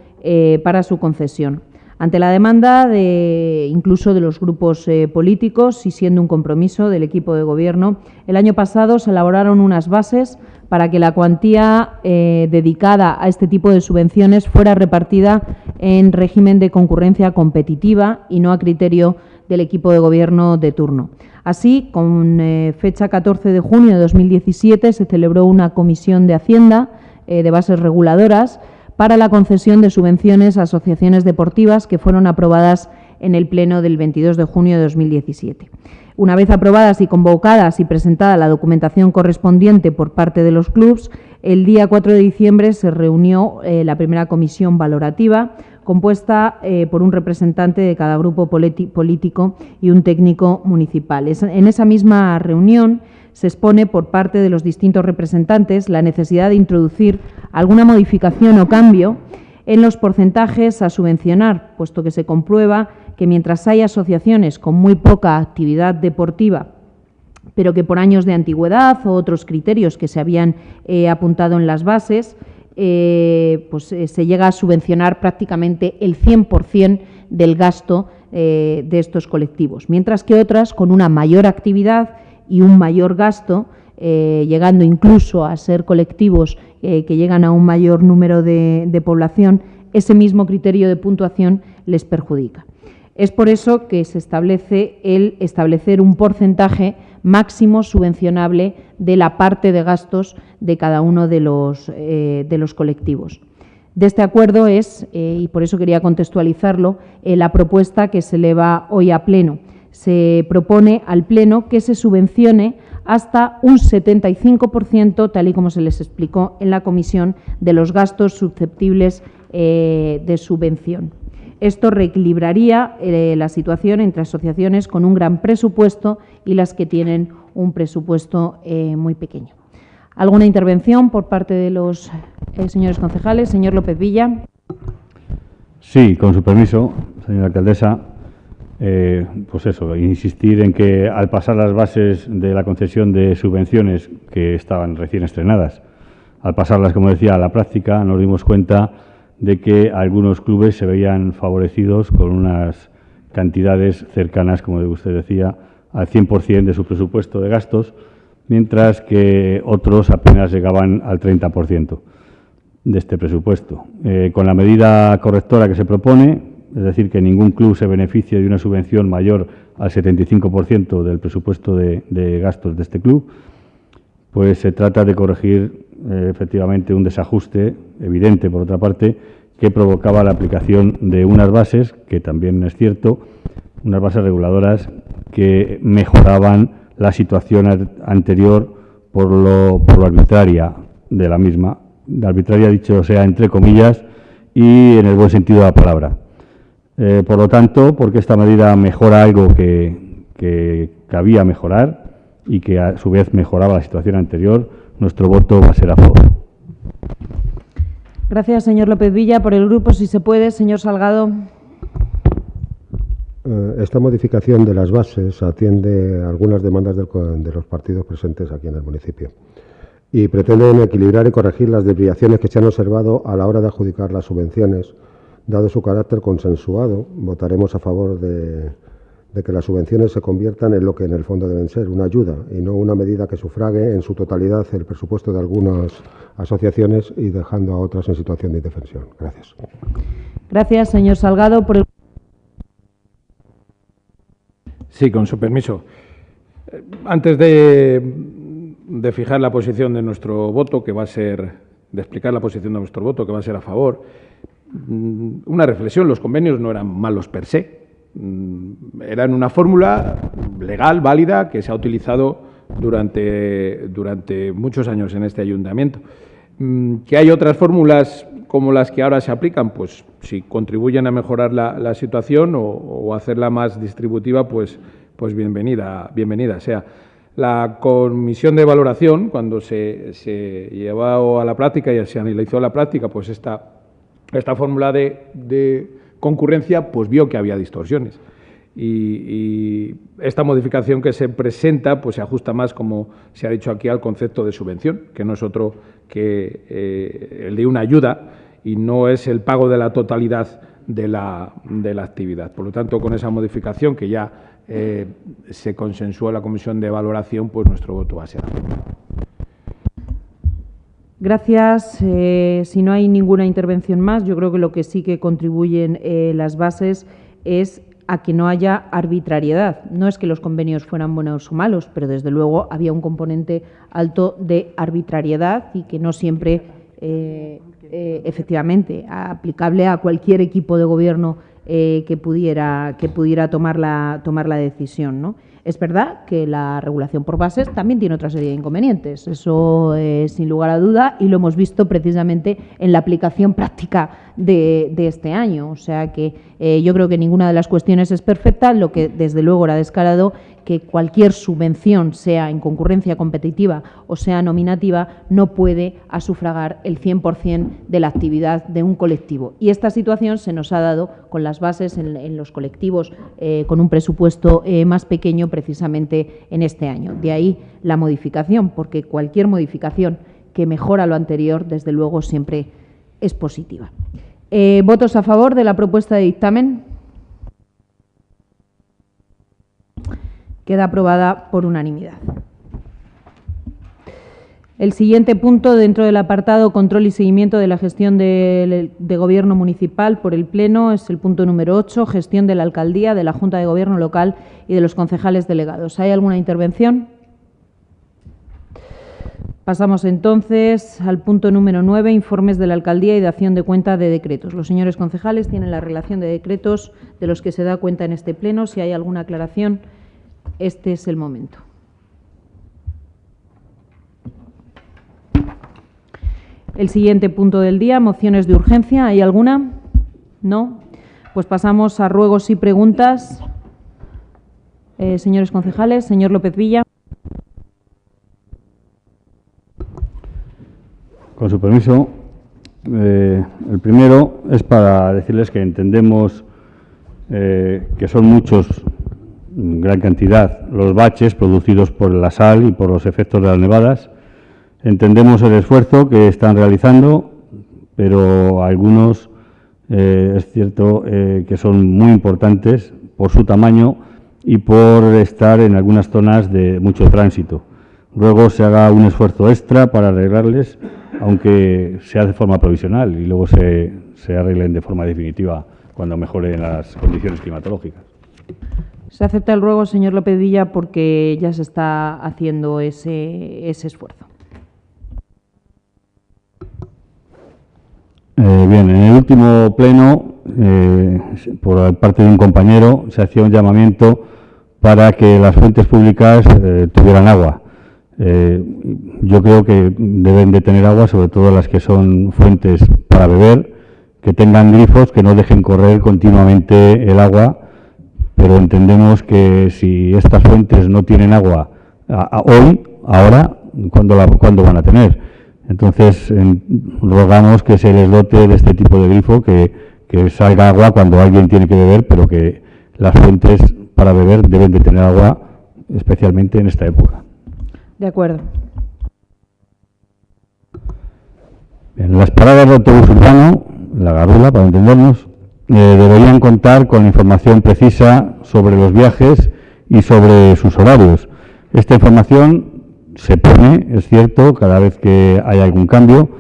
para su concesión. Ante la demanda incluso de los grupos políticos y siendo un compromiso del equipo de Gobierno, el año pasado se elaboraron unas bases para que la cuantía dedicada a este tipo de subvenciones fuera repartida en régimen de concurrencia competitiva y no a criterio del equipo de Gobierno de turno. Así, con fecha 14 de junio de 2017, se celebró una comisión de Hacienda de bases reguladoras para la concesión de subvenciones a asociaciones deportivas que fueron aprobadas en el Pleno del 22 de junio de 2017. Una vez aprobadas y convocadas y presentada la documentación correspondiente por parte de los clubes, el día 4 de diciembre se reunió la primera comisión valorativa, compuesta por un representante de cada grupo político y un técnico municipal. En esa misma reunión se expone por parte de los distintos representantes la necesidad de introducir alguna modificación o cambio en los porcentajes a subvencionar, puesto que se comprueba que mientras hay asociaciones con muy poca actividad deportiva, pero que por años de antigüedad o otros criterios que se habían apuntado en las bases, se llega a subvencionar prácticamente el 100% del gasto de estos colectivos, mientras que otras con una mayor actividad y un mayor gasto, llegando incluso a ser colectivos que llegan a un mayor número de población, ese mismo criterio de puntuación les perjudica. Es por eso que se establece el establecer un porcentaje máximo subvencionable de la parte de gastos de cada uno de los colectivos. De este acuerdo es, y por eso quería contextualizarlo, la propuesta que se eleva hoy a Pleno. Se propone al Pleno que se subvencione hasta un 75%, tal y como se les explicó en la comisión, de los gastos susceptibles de subvención. Esto reequilibraría la situación entre asociaciones con un gran presupuesto y las que tienen un presupuesto muy pequeño. ¿Alguna intervención por parte de los señores concejales? Señor López Villa. Sí, con su permiso, señora alcaldesa. Pues eso, insistir en que al pasar las bases de la concesión de subvenciones que estaban recién estrenadas, al pasarlas, como decía, a la práctica, nos dimos cuenta de que algunos clubes se veían favorecidos con unas cantidades cercanas, como usted decía, al 100% de su presupuesto de gastos, mientras que otros apenas llegaban al 30% de este presupuesto. Con la medida correctora que se propone, es decir, que ningún club se beneficie de una subvención mayor al 75% del presupuesto de gastos de este club, pues se trata de corregir efectivamente un desajuste evidente, por otra parte, que provocaba la aplicación de unas bases, que también es cierto, unas bases reguladoras que mejoraban la situación anterior por lo arbitraria de la misma, arbitraria dicho sea entre comillas y en el buen sentido de la palabra. Por lo tanto, porque esta medida mejora algo que cabía mejorar y que a su vez mejoraba la situación anterior, nuestro voto va a ser a favor. Gracias, señor López Villa. Por el grupo, si se puede, señor Salgado. Esta modificación de las bases atiende a algunas demandas de los partidos presentes aquí en el municipio y pretenden equilibrar y corregir las desviaciones que se han observado a la hora de adjudicar las subvenciones. Dado su carácter consensuado, votaremos a favor de que las subvenciones se conviertan en lo que en el fondo deben ser, una ayuda y no una medida que sufrague en su totalidad el presupuesto de algunas asociaciones y dejando a otras en situación de indefensión. Gracias. Gracias, señor Salgado. Por el... Sí, con su permiso. Antes de fijar la posición de nuestro voto, que va a ser, de explicar la posición de nuestro voto, que va a ser a favor, una reflexión. Los convenios no eran malos per se. Eran una fórmula legal, válida, que se ha utilizado durante muchos años en este ayuntamiento. ¿Que hay otras fórmulas como las que ahora se aplican? Pues si contribuyen a mejorar la situación o hacerla más distributiva, pues bienvenida sea. La comisión de valoración, cuando se llevó a la práctica y se analizó a la práctica, pues esta fórmula de concurrencia, pues vio que había distorsiones. Y esta modificación que se presenta, pues se ajusta más, como se ha dicho aquí, al concepto de subvención, que no es otro que el de una ayuda y no es el pago de la totalidad de la actividad. Por lo tanto, con esa modificación que ya se consensuó en la comisión de valoración, pues nuestro voto va a ser a favor. Gracias. Si no hay ninguna intervención más, yo creo que lo que sí que contribuyen las bases es a que no haya arbitrariedad. No es que los convenios fueran buenos o malos, pero desde luego había un componente alto de arbitrariedad y que no siempre, efectivamente, aplicable a cualquier equipo de gobierno que pudiera tomar la decisión, ¿no? Es verdad que la regulación por bases también tiene otra serie de inconvenientes, eso sin lugar a duda, y lo hemos visto precisamente en la aplicación práctica de este año. O sea que yo creo que ninguna de las cuestiones es perfecta, lo que desde luego era descarado que cualquier subvención, sea en concurrencia competitiva o sea nominativa, no puede asufragar el 100% de la actividad de un colectivo. Y esta situación se nos ha dado con las bases en los colectivos con un presupuesto más pequeño precisamente en este año. De ahí la modificación, porque cualquier modificación que mejora lo anterior, desde luego, siempre es positiva. ¿Votos a favor de la propuesta de dictamen? Queda aprobada por unanimidad. El siguiente punto, dentro del apartado control y seguimiento de la gestión de Gobierno municipal por el Pleno, es el punto número 8, gestión de la Alcaldía, de la Junta de Gobierno local y de los concejales delegados. ¿Hay alguna intervención? Pasamos entonces al punto número 9, informes de la Alcaldía y dación de cuenta de decretos. Los señores concejales tienen la relación de decretos de los que se da cuenta en este Pleno. Si hay alguna aclaración, este es el momento. El siguiente punto del día, mociones de urgencia. ¿Hay alguna? ¿No? Pues pasamos a ruegos y preguntas. Señores concejales, señor López Villa. Con su permiso, el primero es para decirles que entendemos que son muchos, gran cantidad, los baches producidos por la sal y por los efectos de las nevadas. Entendemos el esfuerzo que están realizando, pero algunos es cierto que son muy importantes por su tamaño y por estar en algunas zonas de mucho tránsito. Luego se haga un esfuerzo extra para arreglarles, aunque sea de forma provisional, y luego se arreglen de forma definitiva cuando mejoren las condiciones climatológicas. Se acepta el ruego, señor López Villa, porque ya se está haciendo ese esfuerzo. Bien, en el último pleno, por parte de un compañero, se hacía un llamamiento para que las fuentes públicas tuvieran agua. Yo creo que deben de tener agua, sobre todo las que son fuentes para beber, que tengan grifos, que no dejen correr continuamente el agua, pero entendemos que si estas fuentes no tienen agua hoy, ahora, ¿cuándo van a tener? Entonces, rogamos que se les dote de este tipo de grifo, que salga agua cuando alguien tiene que beber, pero que las fuentes para beber deben de tener agua, especialmente en esta época. De acuerdo. Bien, las paradas de autobús urbano, la Garrula, para entendernos, deberían contar con información precisa sobre los viajes y sobre sus horarios. Esta información se pone, es cierto, cada vez que hay algún cambio,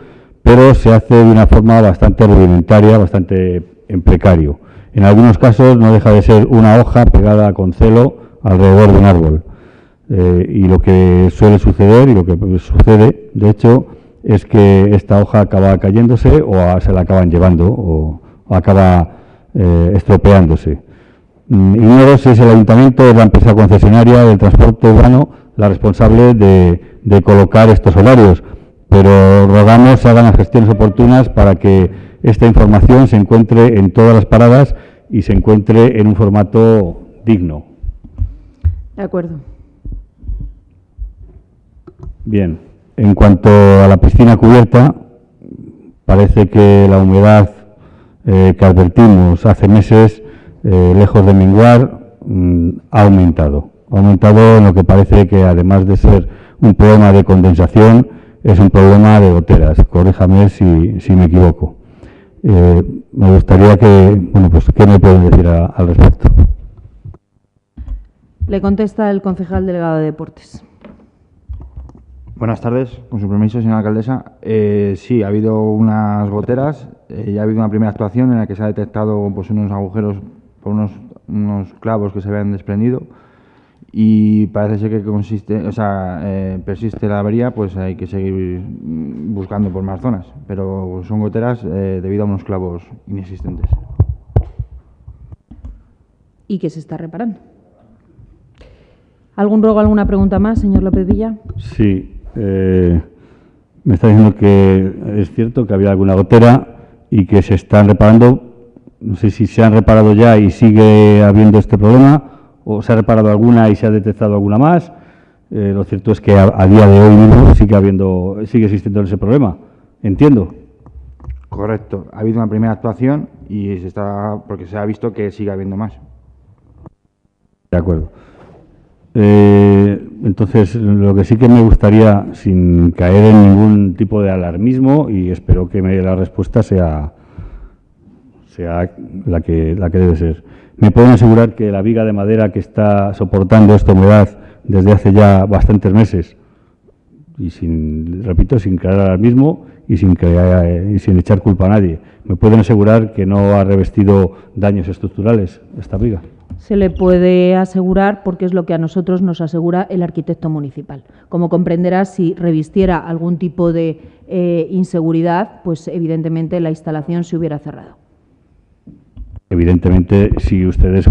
pero se hace de una forma bastante rudimentaria, bastante en precario. En algunos casos no deja de ser una hoja pegada con celo alrededor de un árbol. Y lo que suele suceder, y lo que sucede, de hecho, es que esta hoja acaba cayéndose o se la acaban llevando o acaba estropeándose. Ignoro si es el ayuntamiento o la empresa concesionaria del transporte urbano la responsable de colocar estos horarios, pero rogamos se hagan las gestiones oportunas para que esta información se encuentre en todas las paradas y se encuentre en un formato digno. De acuerdo. Bien, en cuanto a la piscina cubierta, parece que la humedad que advertimos hace meses, lejos de menguar, ha aumentado. Ha aumentado en lo que parece que, además de ser un problema de condensación, es un problema de goteras. Corríjame si me equivoco. Me gustaría que, bueno, pues, ¿qué me pueden decir al respecto? Le contesta el concejal delegado de Deportes. Buenas tardes, con su permiso, señora alcaldesa. Sí, ha habido unas goteras, ya ha habido una primera actuación en la que se ha detectado pues, unos agujeros por unos clavos que se habían desprendido y parece ser que persiste la avería, pues hay que seguir buscando por más zonas, pero son goteras debido a unos clavos inexistentes. ¿Y qué se está reparando? ¿Algún ruego, alguna pregunta más, señor López Villa? Sí. Me está diciendo que es cierto que había alguna gotera y que se están reparando. No sé si se han reparado ya y sigue habiendo este problema, o se ha reparado alguna y se ha detectado alguna más. Lo cierto es que a día de hoy mismo sigue existiendo ese problema. Entiendo. Correcto. Ha habido una primera actuación y porque se ha visto que sigue habiendo más. De acuerdo. Entonces, lo que sí que me gustaría, sin caer en ningún tipo de alarmismo, y espero que la respuesta sea la que debe ser. ¿Me pueden asegurar que la viga de madera que está soportando esta humedad desde hace ya bastantes meses, y sin crear alarmismo y sin echar culpa a nadie, me pueden asegurar que no ha revestido daños estructurales esta viga? Se le puede asegurar porque es lo que a nosotros nos asegura el arquitecto municipal. Como comprenderá, si revistiera algún tipo de inseguridad, pues evidentemente la instalación se hubiera cerrado. Evidentemente, si ustedes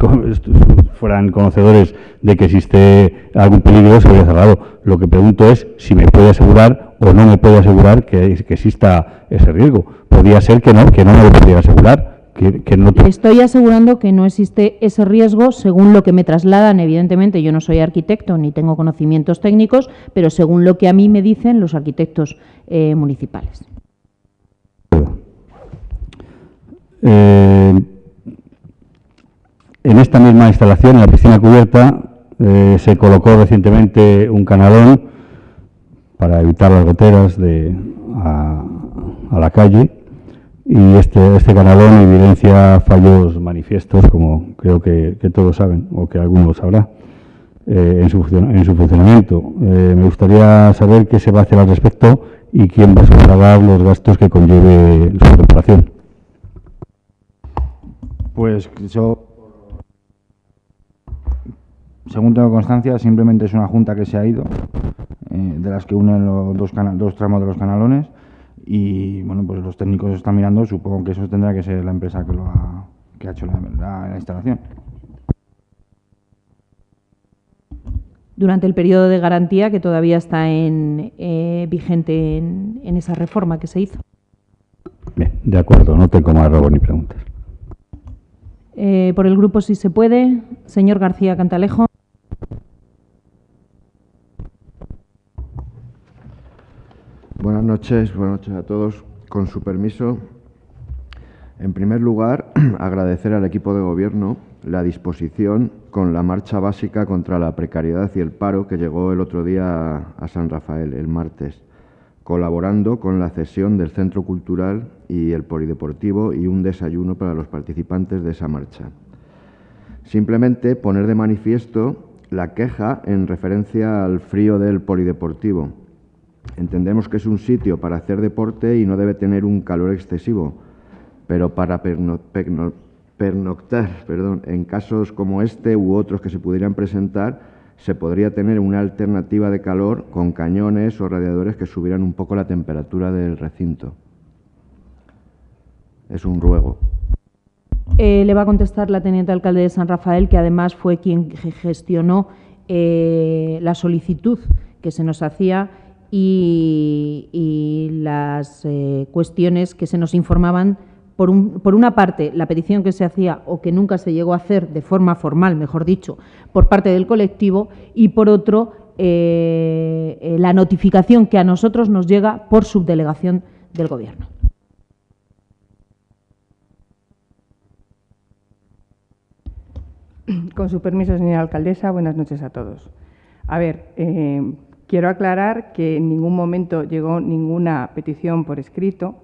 fueran conocedores de que existe algún peligro, se habría cerrado. Lo que pregunto es si me puede asegurar o no me puede asegurar que exista ese riesgo. Podría ser que no me lo pudiera asegurar. Le estoy asegurando que no existe ese riesgo según lo que me trasladan. Evidentemente, yo no soy arquitecto ni tengo conocimientos técnicos, pero según lo que a mí me dicen los arquitectos municipales. En esta misma instalación, en la piscina cubierta, se colocó recientemente un canalón para evitar las goteras a la calle. Y este canalón evidencia fallos manifiestos, como creo que todos saben, o que algunos sabrá, en su funcionamiento. Me gustaría saber qué se va a hacer al respecto y quién va a sufragar los gastos que conlleve su reparación. Pues yo, según tengo constancia, simplemente es una junta que se ha ido, de las que unen los dos tramos de los canalones. Y bueno, pues los técnicos están mirando, supongo que eso tendrá que ser la empresa que ha hecho la instalación. Durante el periodo de garantía que todavía está vigente en esa reforma que se hizo. Bien, de acuerdo, no tengo más ruegos ni preguntas. Por el grupo, si se puede, señor García Cantalejo. Buenas noches a todos. Con su permiso, en primer lugar, agradecer al equipo de gobierno la disposición con la marcha básica contra la precariedad y el paro que llegó el otro día a San Rafael, el martes, colaborando con la cesión del centro cultural y el polideportivo y un desayuno para los participantes de esa marcha. Simplemente poner de manifiesto la queja en referencia al frío del polideportivo. Entendemos que es un sitio para hacer deporte y no debe tener un calor excesivo, pero para pernoctar, en casos como este u otros que se pudieran presentar, se podría tener una alternativa de calor con cañones o radiadores que subieran un poco la temperatura del recinto. Es un ruego. Le va a contestar la teniente alcalde de San Rafael, que además fue quien gestionó la solicitud que se nos hacía y las cuestiones que se nos informaban. Por una parte, la petición que se hacía o que nunca se llegó a hacer de forma formal, mejor dicho, por parte del colectivo, y por otro, la notificación que a nosotros nos llega por subdelegación del Gobierno. Con su permiso, señora alcaldesa, buenas noches a todos. A ver, quiero aclarar que en ningún momento llegó ninguna petición por escrito,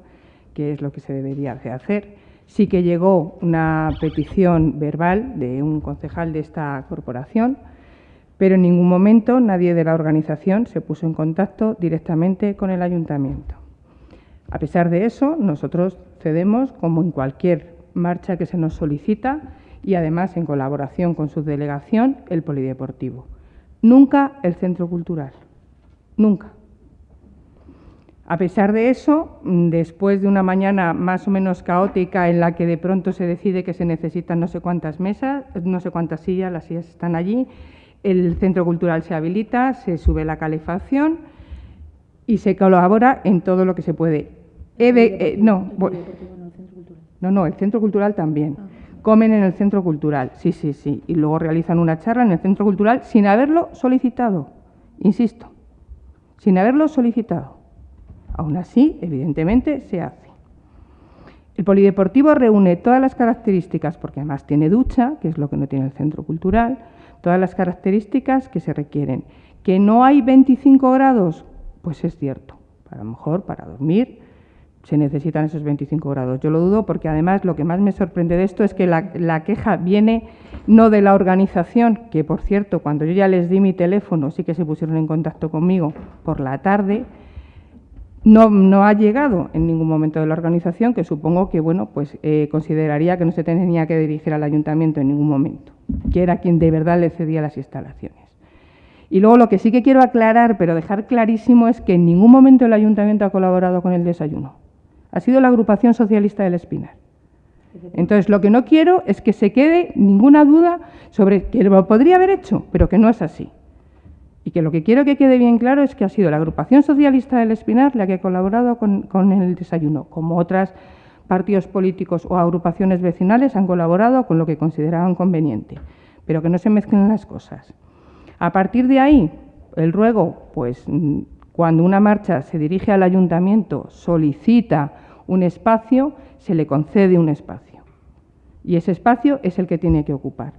que es lo que se debería de hacer. Sí que llegó una petición verbal de un concejal de esta corporación, pero en ningún momento nadie de la organización se puso en contacto directamente con el ayuntamiento. A pesar de eso, nosotros cedemos, como en cualquier marcha que se nos solicita, y además en colaboración con su delegación, el polideportivo. Nunca el centro cultural, nunca. A pesar de eso, después de una mañana más o menos caótica en la que de pronto se decide que se necesitan no sé cuántas mesas, no sé cuántas sillas, las sillas están allí, el centro cultural se habilita, se sube la calefacción y se colabora en todo lo que se puede. No, el centro cultural también. Comen en el centro cultural, sí, y luego realizan una charla en el centro cultural sin haberlo solicitado, insisto, sin haberlo solicitado. Aún así, evidentemente, se hace. El polideportivo reúne todas las características, porque además tiene ducha, que es lo que no tiene el centro cultural, todas las características que se requieren. ¿Que no hay 25 grados? Pues es cierto. A lo mejor para dormir se necesitan esos 25 grados. Yo lo dudo porque además lo que más me sorprende de esto es que la queja viene no de la organización, que por cierto, cuando yo ya les di mi teléfono, sí que se pusieron en contacto conmigo por la tarde. No ha llegado en ningún momento de la organización, que supongo que consideraría que no se tenía que dirigir al ayuntamiento en ningún momento, que era quien de verdad le cedía las instalaciones. Y luego lo que sí que quiero aclarar, pero dejar clarísimo, es que en ningún momento el ayuntamiento ha colaborado con el desayuno. Ha sido la agrupación socialista del Espinar. Entonces, lo que no quiero es que se quede ninguna duda sobre que lo podría haber hecho, pero que no es así. Y que lo que quiero que quede bien claro es que ha sido la agrupación socialista del Espinar la que ha colaborado con el desayuno, como otros partidos políticos o agrupaciones vecinales han colaborado con lo que consideraban conveniente, pero que no se mezclen las cosas. A partir de ahí, el ruego, cuando una marcha se dirige al ayuntamiento, solicita un espacio, se le concede un espacio. Y ese espacio es el que tiene que ocupar.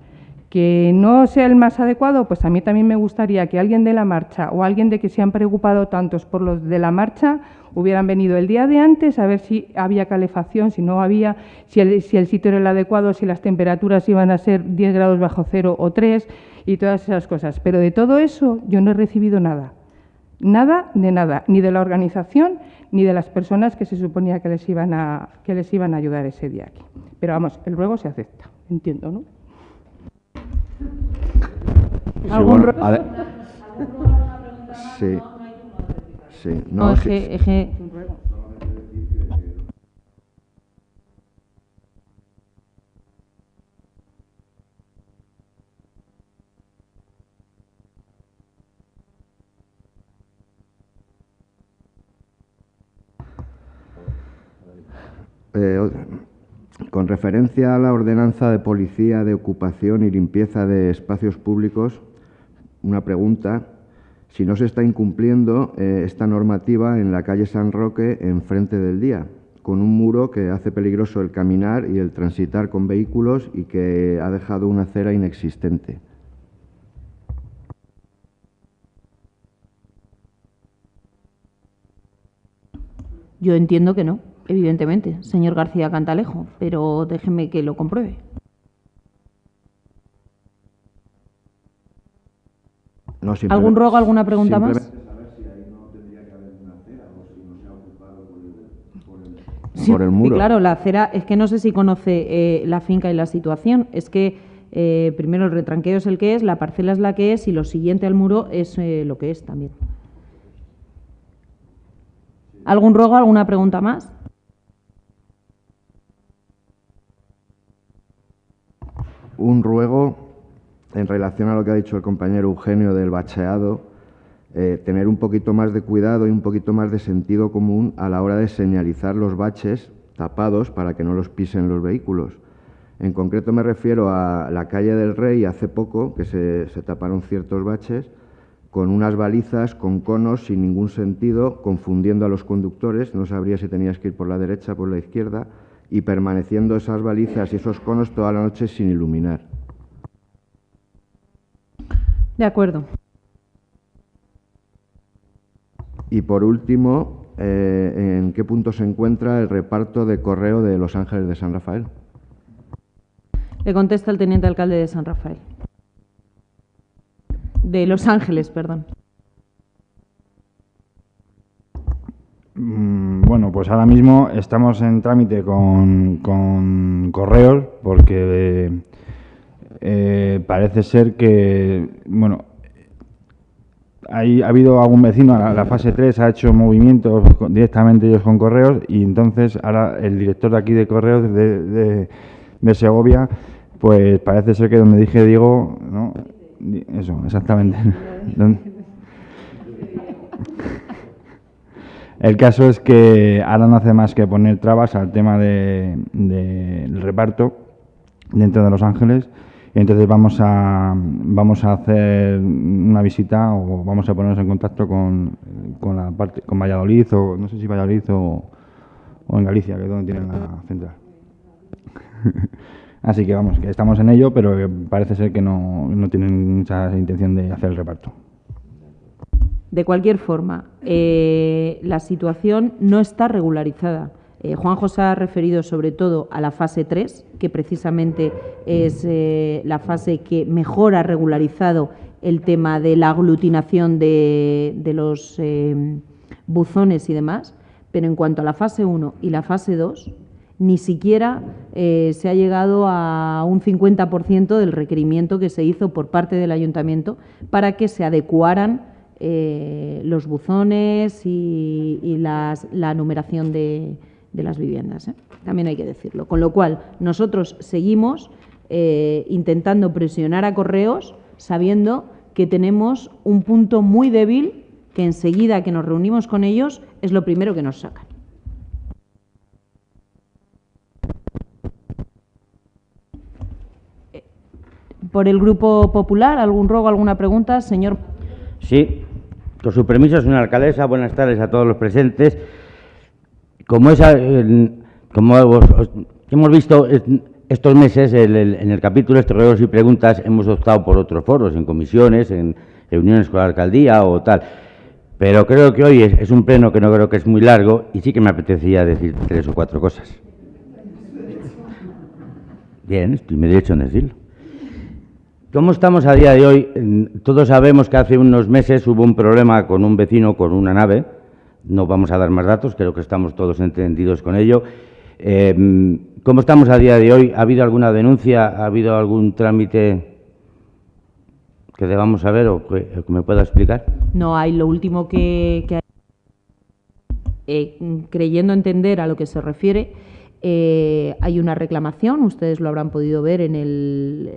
Que no sea el más adecuado, pues a mí también me gustaría que alguien de la marcha o alguien de que se han preocupado tantos por los de la marcha hubieran venido el día de antes a ver si había calefacción, si no había, si el sitio era el adecuado, si las temperaturas iban a ser 10 grados bajo cero o 3 y todas esas cosas. Pero de todo eso yo no he recibido nada. Nada de nada, ni de la organización ni de las personas que se suponía que les iban a ayudar ese día aquí. Pero vamos, el ruego se acepta, entiendo, ¿no? Sí. Con referencia a la ordenanza de policía de ocupación y limpieza de espacios públicos, una pregunta: si no se está incumpliendo esta normativa en la calle San Roque, enfrente del Día, con un muro que hace peligroso el caminar y el transitar con vehículos y que ha dejado una acera inexistente. Yo entiendo que no, evidentemente, señor García Cantalejo, pero déjeme que lo compruebe. No, ¿Algún ruego, alguna pregunta más? Saber si ahí no tendría que haber una acera o si no se ha ocupado por el muro. Sí, claro, la acera, es que no sé si conoce la finca y la situación. Es que primero el retranqueo es el que es, la parcela es la que es y lo siguiente al muro es lo que es también. ¿Algún ruego, alguna pregunta más? Un ruego en relación a lo que ha dicho el compañero Eugenio del bacheado, tener un poquito más de cuidado y un poquito más de sentido común a la hora de señalizar los baches tapados para que no los pisen los vehículos. En concreto me refiero a la calle del Rey, hace poco, que se taparon ciertos baches con unas balizas, con conos sin ningún sentido, confundiendo a los conductores, no sabría si tenías que ir por la derecha o por la izquierda, y permaneciendo esas balizas y esos conos toda la noche sin iluminar. De acuerdo. Y por último, ¿en qué punto se encuentra el reparto de correo de Los Ángeles de San Rafael? Le contesta el teniente alcalde de San Rafael. De Los Ángeles, perdón. Bueno, pues ahora mismo estamos en trámite con correos porque parece ser que, bueno, ha habido algún vecino a la fase 3, ha hecho movimientos directamente ellos con correos y entonces ahora el director de aquí de correos de Segovia, pues parece ser que donde dije Diego, ¿no? Eso, exactamente. El caso es que ahora no hace más que poner trabas al tema del reparto dentro de Los Ángeles. Y entonces vamos a hacer una visita o vamos a ponernos en contacto con la parte, con Valladolid, o no sé si Valladolid o en Galicia, que es donde tienen la central. Así que vamos, que estamos en ello, pero que parece ser que no tienen mucha intención de hacer el reparto. De cualquier forma, la situación no está regularizada. Juanjo se ha referido sobre todo a la fase 3, que precisamente es la fase que mejor ha regularizado el tema de la aglutinación de los buzones y demás, pero en cuanto a la fase 1 y la fase 2, ni siquiera se ha llegado a un 50% del requerimiento que se hizo por parte del ayuntamiento para que se adecuaran los buzones y la numeración de las viviendas, también hay que decirlo. Con lo cual, nosotros seguimos intentando presionar a Correos, sabiendo que tenemos un punto muy débil que enseguida que nos reunimos con ellos es lo primero que nos sacan. Por el Grupo Popular, ¿algún ruego, alguna pregunta? Señor. Sí, con su permiso, señora alcaldesa, buenas tardes a todos los presentes. Como hemos visto estos meses, en el capítulo de ruegos y preguntas hemos optado por otros foros, en comisiones, en reuniones con la alcaldía o tal. Pero creo que hoy es un pleno que no creo que es muy largo y sí que me apetecía decir 3 o 4 cosas. Bien, estoy medio derecho en decirlo. ¿Cómo estamos a día de hoy? Todos sabemos que hace unos meses hubo un problema con un vecino con una nave. No vamos a dar más datos, creo que estamos todos entendidos con ello. ¿Cómo estamos a día de hoy? ¿Ha habido alguna denuncia? ¿Ha habido algún trámite que debamos saber o que me pueda explicar? No hay. Lo último que creyendo entender a lo que se refiere, hay una reclamación, ustedes lo habrán podido ver en el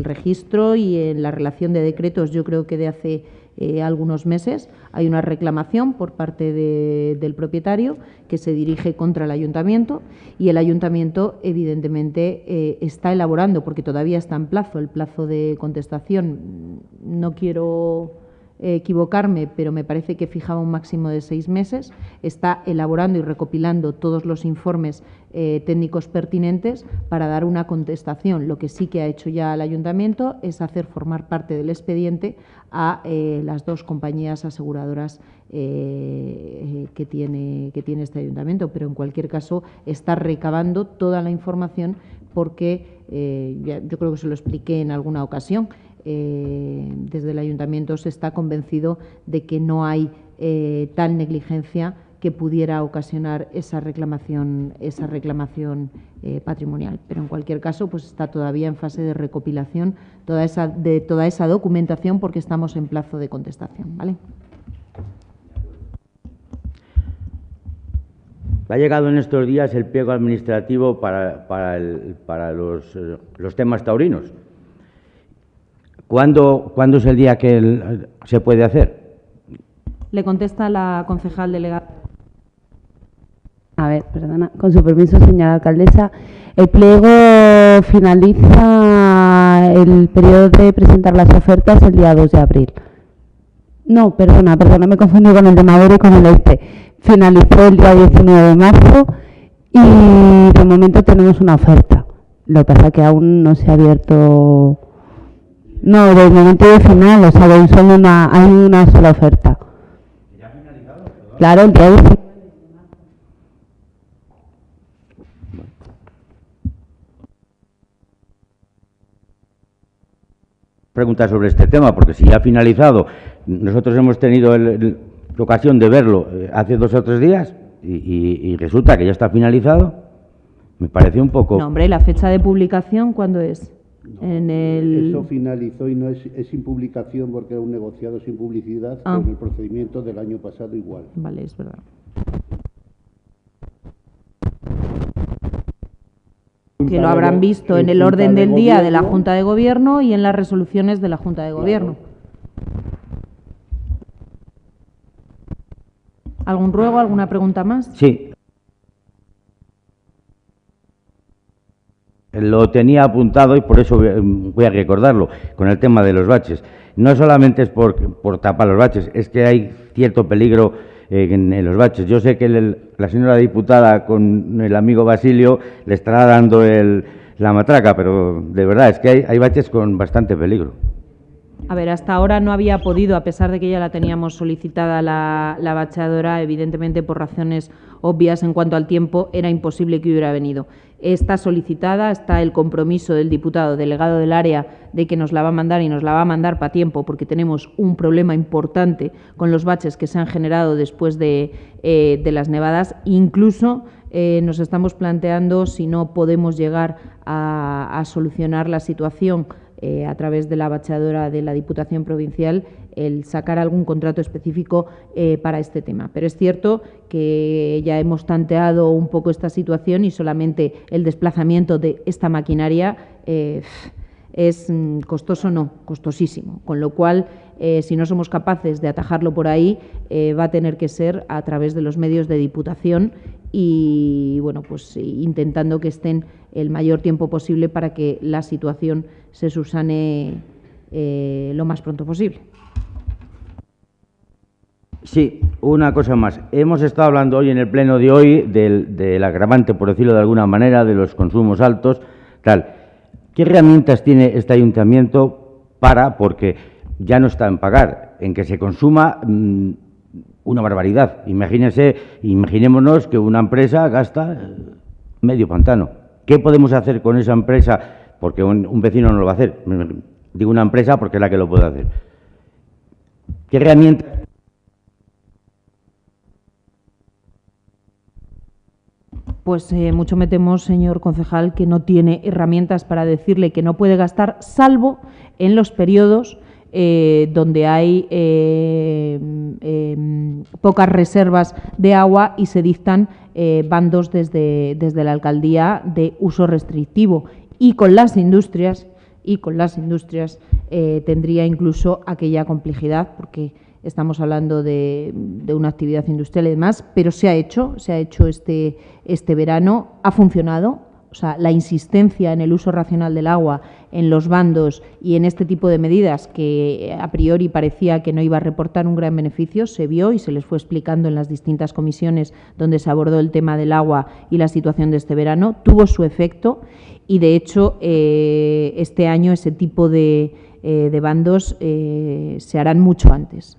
registro y en la relación de decretos, yo creo que de hace algunos meses, hay una reclamación por parte del propietario que se dirige contra el ayuntamiento y el ayuntamiento evidentemente está elaborando, porque todavía está en plazo, el plazo de contestación, no quiero equivocarme, pero me parece que fijaba un máximo de 6 meses, está elaborando y recopilando todos los informes técnicos pertinentes para dar una contestación. Lo que sí que ha hecho ya el ayuntamiento es hacer formar parte del expediente a las 2 compañías aseguradoras que tiene este ayuntamiento, pero en cualquier caso está recabando toda la información porque yo creo que se lo expliqué en alguna ocasión. Desde el ayuntamiento se está convencido de que no hay tal negligencia que pudiera ocasionar esa reclamación patrimonial. Pero en cualquier caso, pues está todavía en fase de recopilación de toda esa documentación porque estamos en plazo de contestación, ¿vale? Ha llegado en estos días el pliego administrativo para los temas taurinos. ¿Cuándo es el día que se puede hacer? Le contesta la concejal delegada. A ver, perdona, con su permiso, señora alcaldesa. El pliego finaliza el periodo de presentar las ofertas el día 2 de abril. No, perdona, me confundí con el de Madero y con el este. Finalizó el día 19 de marzo y de momento tenemos una oferta. Lo que pasa es que aún no se ha abierto. No, del momento de final, o sea, hay una sola oferta. Claro, el día 19. Pregunta sobre este tema, porque si ya ha finalizado, nosotros hemos tenido la ocasión de verlo hace 2 o 3 días y resulta que ya está finalizado, me pareció un poco... No, hombre, ¿la fecha de publicación cuándo es? Eso finalizó y no es sin publicación porque era un negociado sin publicidad, con el procedimiento del año pasado igual. Vale, es verdad. Que lo habrán visto en el orden del día de la Junta de Gobierno y en las resoluciones de la Junta de Gobierno. ¿Algún ruego, alguna pregunta más? Sí. Lo tenía apuntado y por eso voy a recordarlo, con el tema de los baches. No solamente es por tapar los baches, es que hay cierto peligro en los baches. Yo sé que la señora diputada con el amigo Basilio le estará dando la matraca, pero de verdad es que hay baches con bastante peligro. A ver, hasta ahora no había podido, a pesar de que ya la teníamos solicitada la bachadora, evidentemente por razones obvias en cuanto al tiempo, era imposible que hubiera venido. Está solicitada, está el compromiso del diputado delegado del área de que nos la va a mandar y nos la va a mandar para tiempo, porque tenemos un problema importante con los baches que se han generado después de las nevadas. Incluso nos estamos planteando si no podemos llegar a solucionar la situación a través de la bachadora de la Diputación Provincial, el sacar algún contrato específico para este tema. Pero es cierto que ya hemos tanteado un poco esta situación y solamente el desplazamiento de esta maquinaria es costoso, no, costosísimo. Con lo cual, si no somos capaces de atajarlo por ahí, va a tener que ser a través de los medios de Diputación y, bueno, pues intentando que estén el mayor tiempo posible para que la situación se subsane lo más pronto posible. Sí, una cosa más. Hemos estado hablando hoy en el pleno de hoy del agravante, por decirlo de alguna manera, de los consumos altos, tal. ¿Qué herramientas tiene este ayuntamiento porque ya no está en pagar, en que se consuma una barbaridad? Imaginémonos que una empresa gasta medio pantano. ¿Qué podemos hacer con esa empresa? Porque un vecino no lo va a hacer. Digo una empresa porque es la que lo puede hacer. ¿Qué herramientas? Pues mucho me temo, señor concejal, que no tiene herramientas para decirle que no puede gastar, salvo en los periodos donde hay pocas reservas de agua y se dictan bandos desde la alcaldía de uso restrictivo. Y con las industrias tendría incluso aquella complejidad, porque estamos hablando de una actividad industrial y demás, pero se ha hecho este verano, ha funcionado. O sea, la insistencia en el uso racional del agua, en los bandos y en este tipo de medidas que a priori parecía que no iba a reportar un gran beneficio, se vio y se les fue explicando en las distintas comisiones donde se abordó el tema del agua y la situación de este verano, tuvo su efecto y, de hecho, este año ese tipo de bandos se harán mucho antes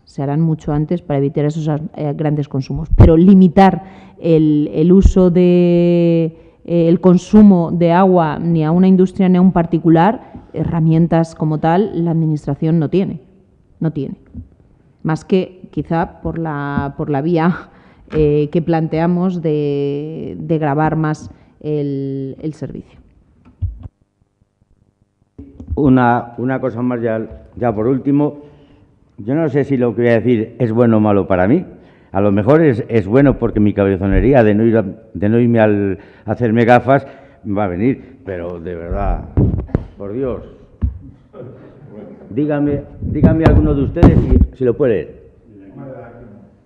para evitar esos grandes consumos. Pero limitar el uso el consumo de agua ni a una industria ni a un particular, herramientas como tal, la Administración no tiene. Más que quizá por la vía que planteamos de gravar más el servicio. Una cosa más ya por último. Yo no sé si lo que voy a decir es bueno o malo para mí. A lo mejor es bueno porque mi cabezonería de no irme a hacerme gafas va a venir, pero de verdad, por Dios, dígame alguno de ustedes si lo puede leer.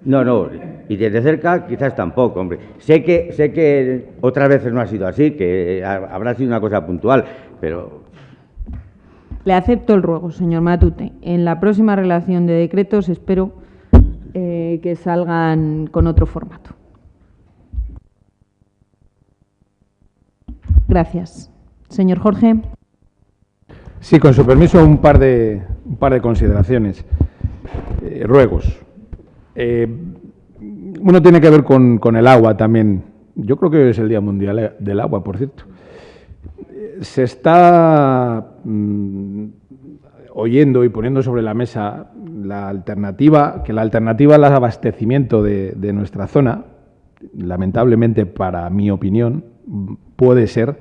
No, y desde cerca quizás tampoco, hombre. Sé que otras veces no ha sido así, que habrá sido una cosa puntual, pero... Le acepto el ruego, señor Matute. En la próxima relación de decretos espero que salgan con otro formato. Gracias. Señor Jorge. Sí, con su permiso, un par de consideraciones. Ruegos. uno tiene que ver con el agua también. Yo creo que hoy es el Día Mundial del Agua, por cierto. Se está oyendo y poniendo sobre la mesa la alternativa al abastecimiento de nuestra zona, lamentablemente para mi opinión, puede ser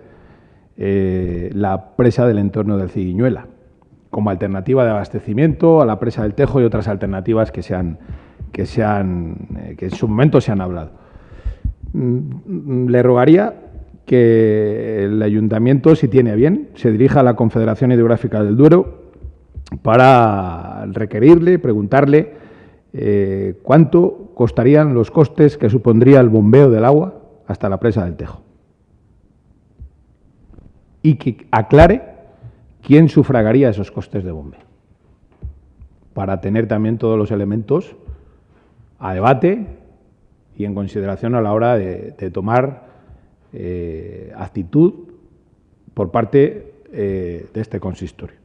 la presa del entorno del Ciguiñuela, como alternativa de abastecimiento a la presa del Tejo y otras alternativas que en su momento se han hablado. Le rogaría que el Ayuntamiento, si tiene a bien, se dirija a la Confederación Hidrográfica del Duero para requerirle, preguntarle cuánto costarían los costes que supondría el bombeo del agua hasta la presa del Tejo. Y que aclare quién sufragaría esos costes de bombeo, para tener también todos los elementos a debate y en consideración a la hora de tomar actitud por parte de este consistorio.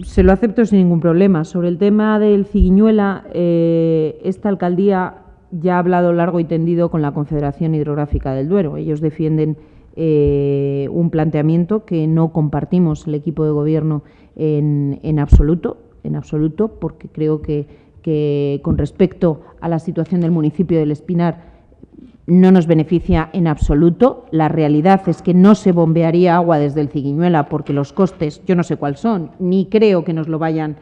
Se lo acepto sin ningún problema. Sobre el tema del Ciguiñuela, esta alcaldía ya ha hablado largo y tendido con la Confederación Hidrográfica del Duero. Ellos defienden un planteamiento que no compartimos el equipo de gobierno en absoluto, porque creo que con respecto a la situación del municipio del Espinar no nos beneficia en absoluto. La realidad es que no se bombearía agua desde el Ciguiñuela porque los costes, yo no sé cuáles son, ni creo que nos lo vayan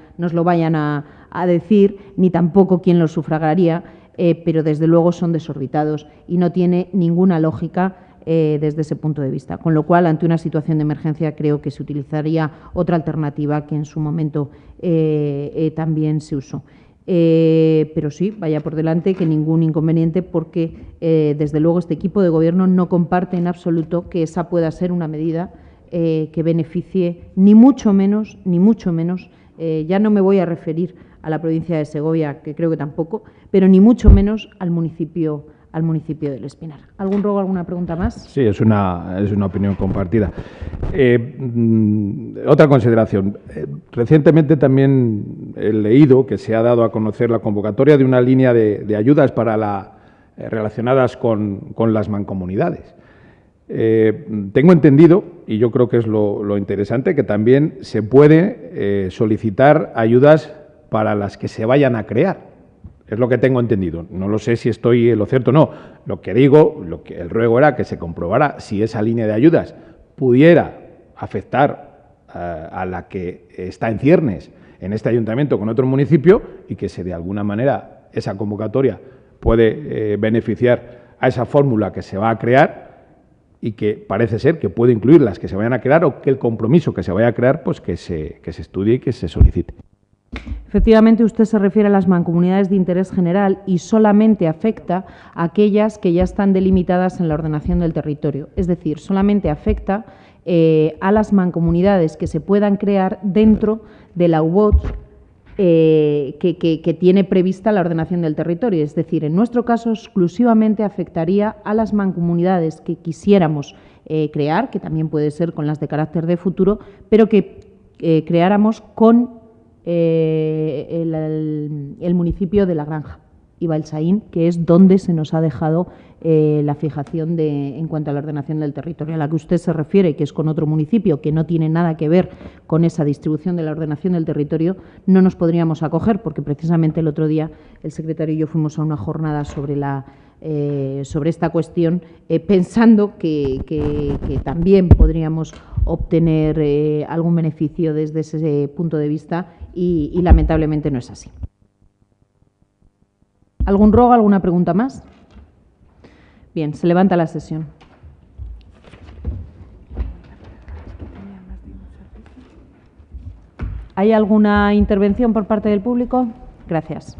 a decir, ni tampoco quién los sufragaría, pero desde luego son desorbitados y no tiene ninguna lógica desde ese punto de vista. Con lo cual, ante una situación de emergencia, creo que se utilizaría otra alternativa que en su momento también se usó. Pero sí, vaya por delante que ningún inconveniente, porque desde luego este equipo de gobierno no comparte en absoluto que esa pueda ser una medida que beneficie ni mucho menos, ya no me voy a referir a la provincia de Segovia, que creo que tampoco, pero ni mucho menos al municipio del Espinar. ¿Algún rogo, alguna pregunta más? Sí, es una opinión compartida. Otra consideración. Recientemente también he leído que se ha dado a conocer la convocatoria de una línea de ayudas para relacionadas con las mancomunidades. Tengo entendido, y yo creo que es lo interesante, que también se puede solicitar ayudas para las que se vayan a crear. Es lo que tengo entendido. No lo sé si estoy en lo cierto o no. Lo que digo, el ruego era que se comprobara si esa línea de ayudas pudiera afectar a la que está en ciernes en este ayuntamiento con otro municipio y que de alguna manera esa convocatoria puede beneficiar a esa fórmula que se va a crear y que parece ser que puede incluir las que se vayan a crear, o que el compromiso que se vaya a crear, pues que se estudie y que se solicite. Efectivamente, usted se refiere a las mancomunidades de interés general y solamente afecta a aquellas que ya están delimitadas en la ordenación del territorio. Es decir, solamente afecta a las mancomunidades que se puedan crear dentro de la UBOT que tiene prevista la ordenación del territorio. Es decir, en nuestro caso exclusivamente afectaría a las mancomunidades que quisiéramos crear, que también puede ser con las de carácter de futuro, pero que creáramos con el municipio de La Granja y Balsaín, que es donde se nos ha dejado la fijación en cuanto a la ordenación del territorio. A la que usted se refiere, que es con otro municipio que no tiene nada que ver con esa distribución de la ordenación del territorio, no nos podríamos acoger, porque precisamente el otro día el secretario y yo fuimos a una jornada sobre esta cuestión, pensando que también podríamos obtener algún beneficio desde ese punto de vista, y lamentablemente no es así. ¿Algún rogo, alguna pregunta más? Bien, se levanta la sesión. ¿Hay alguna intervención por parte del público? Gracias.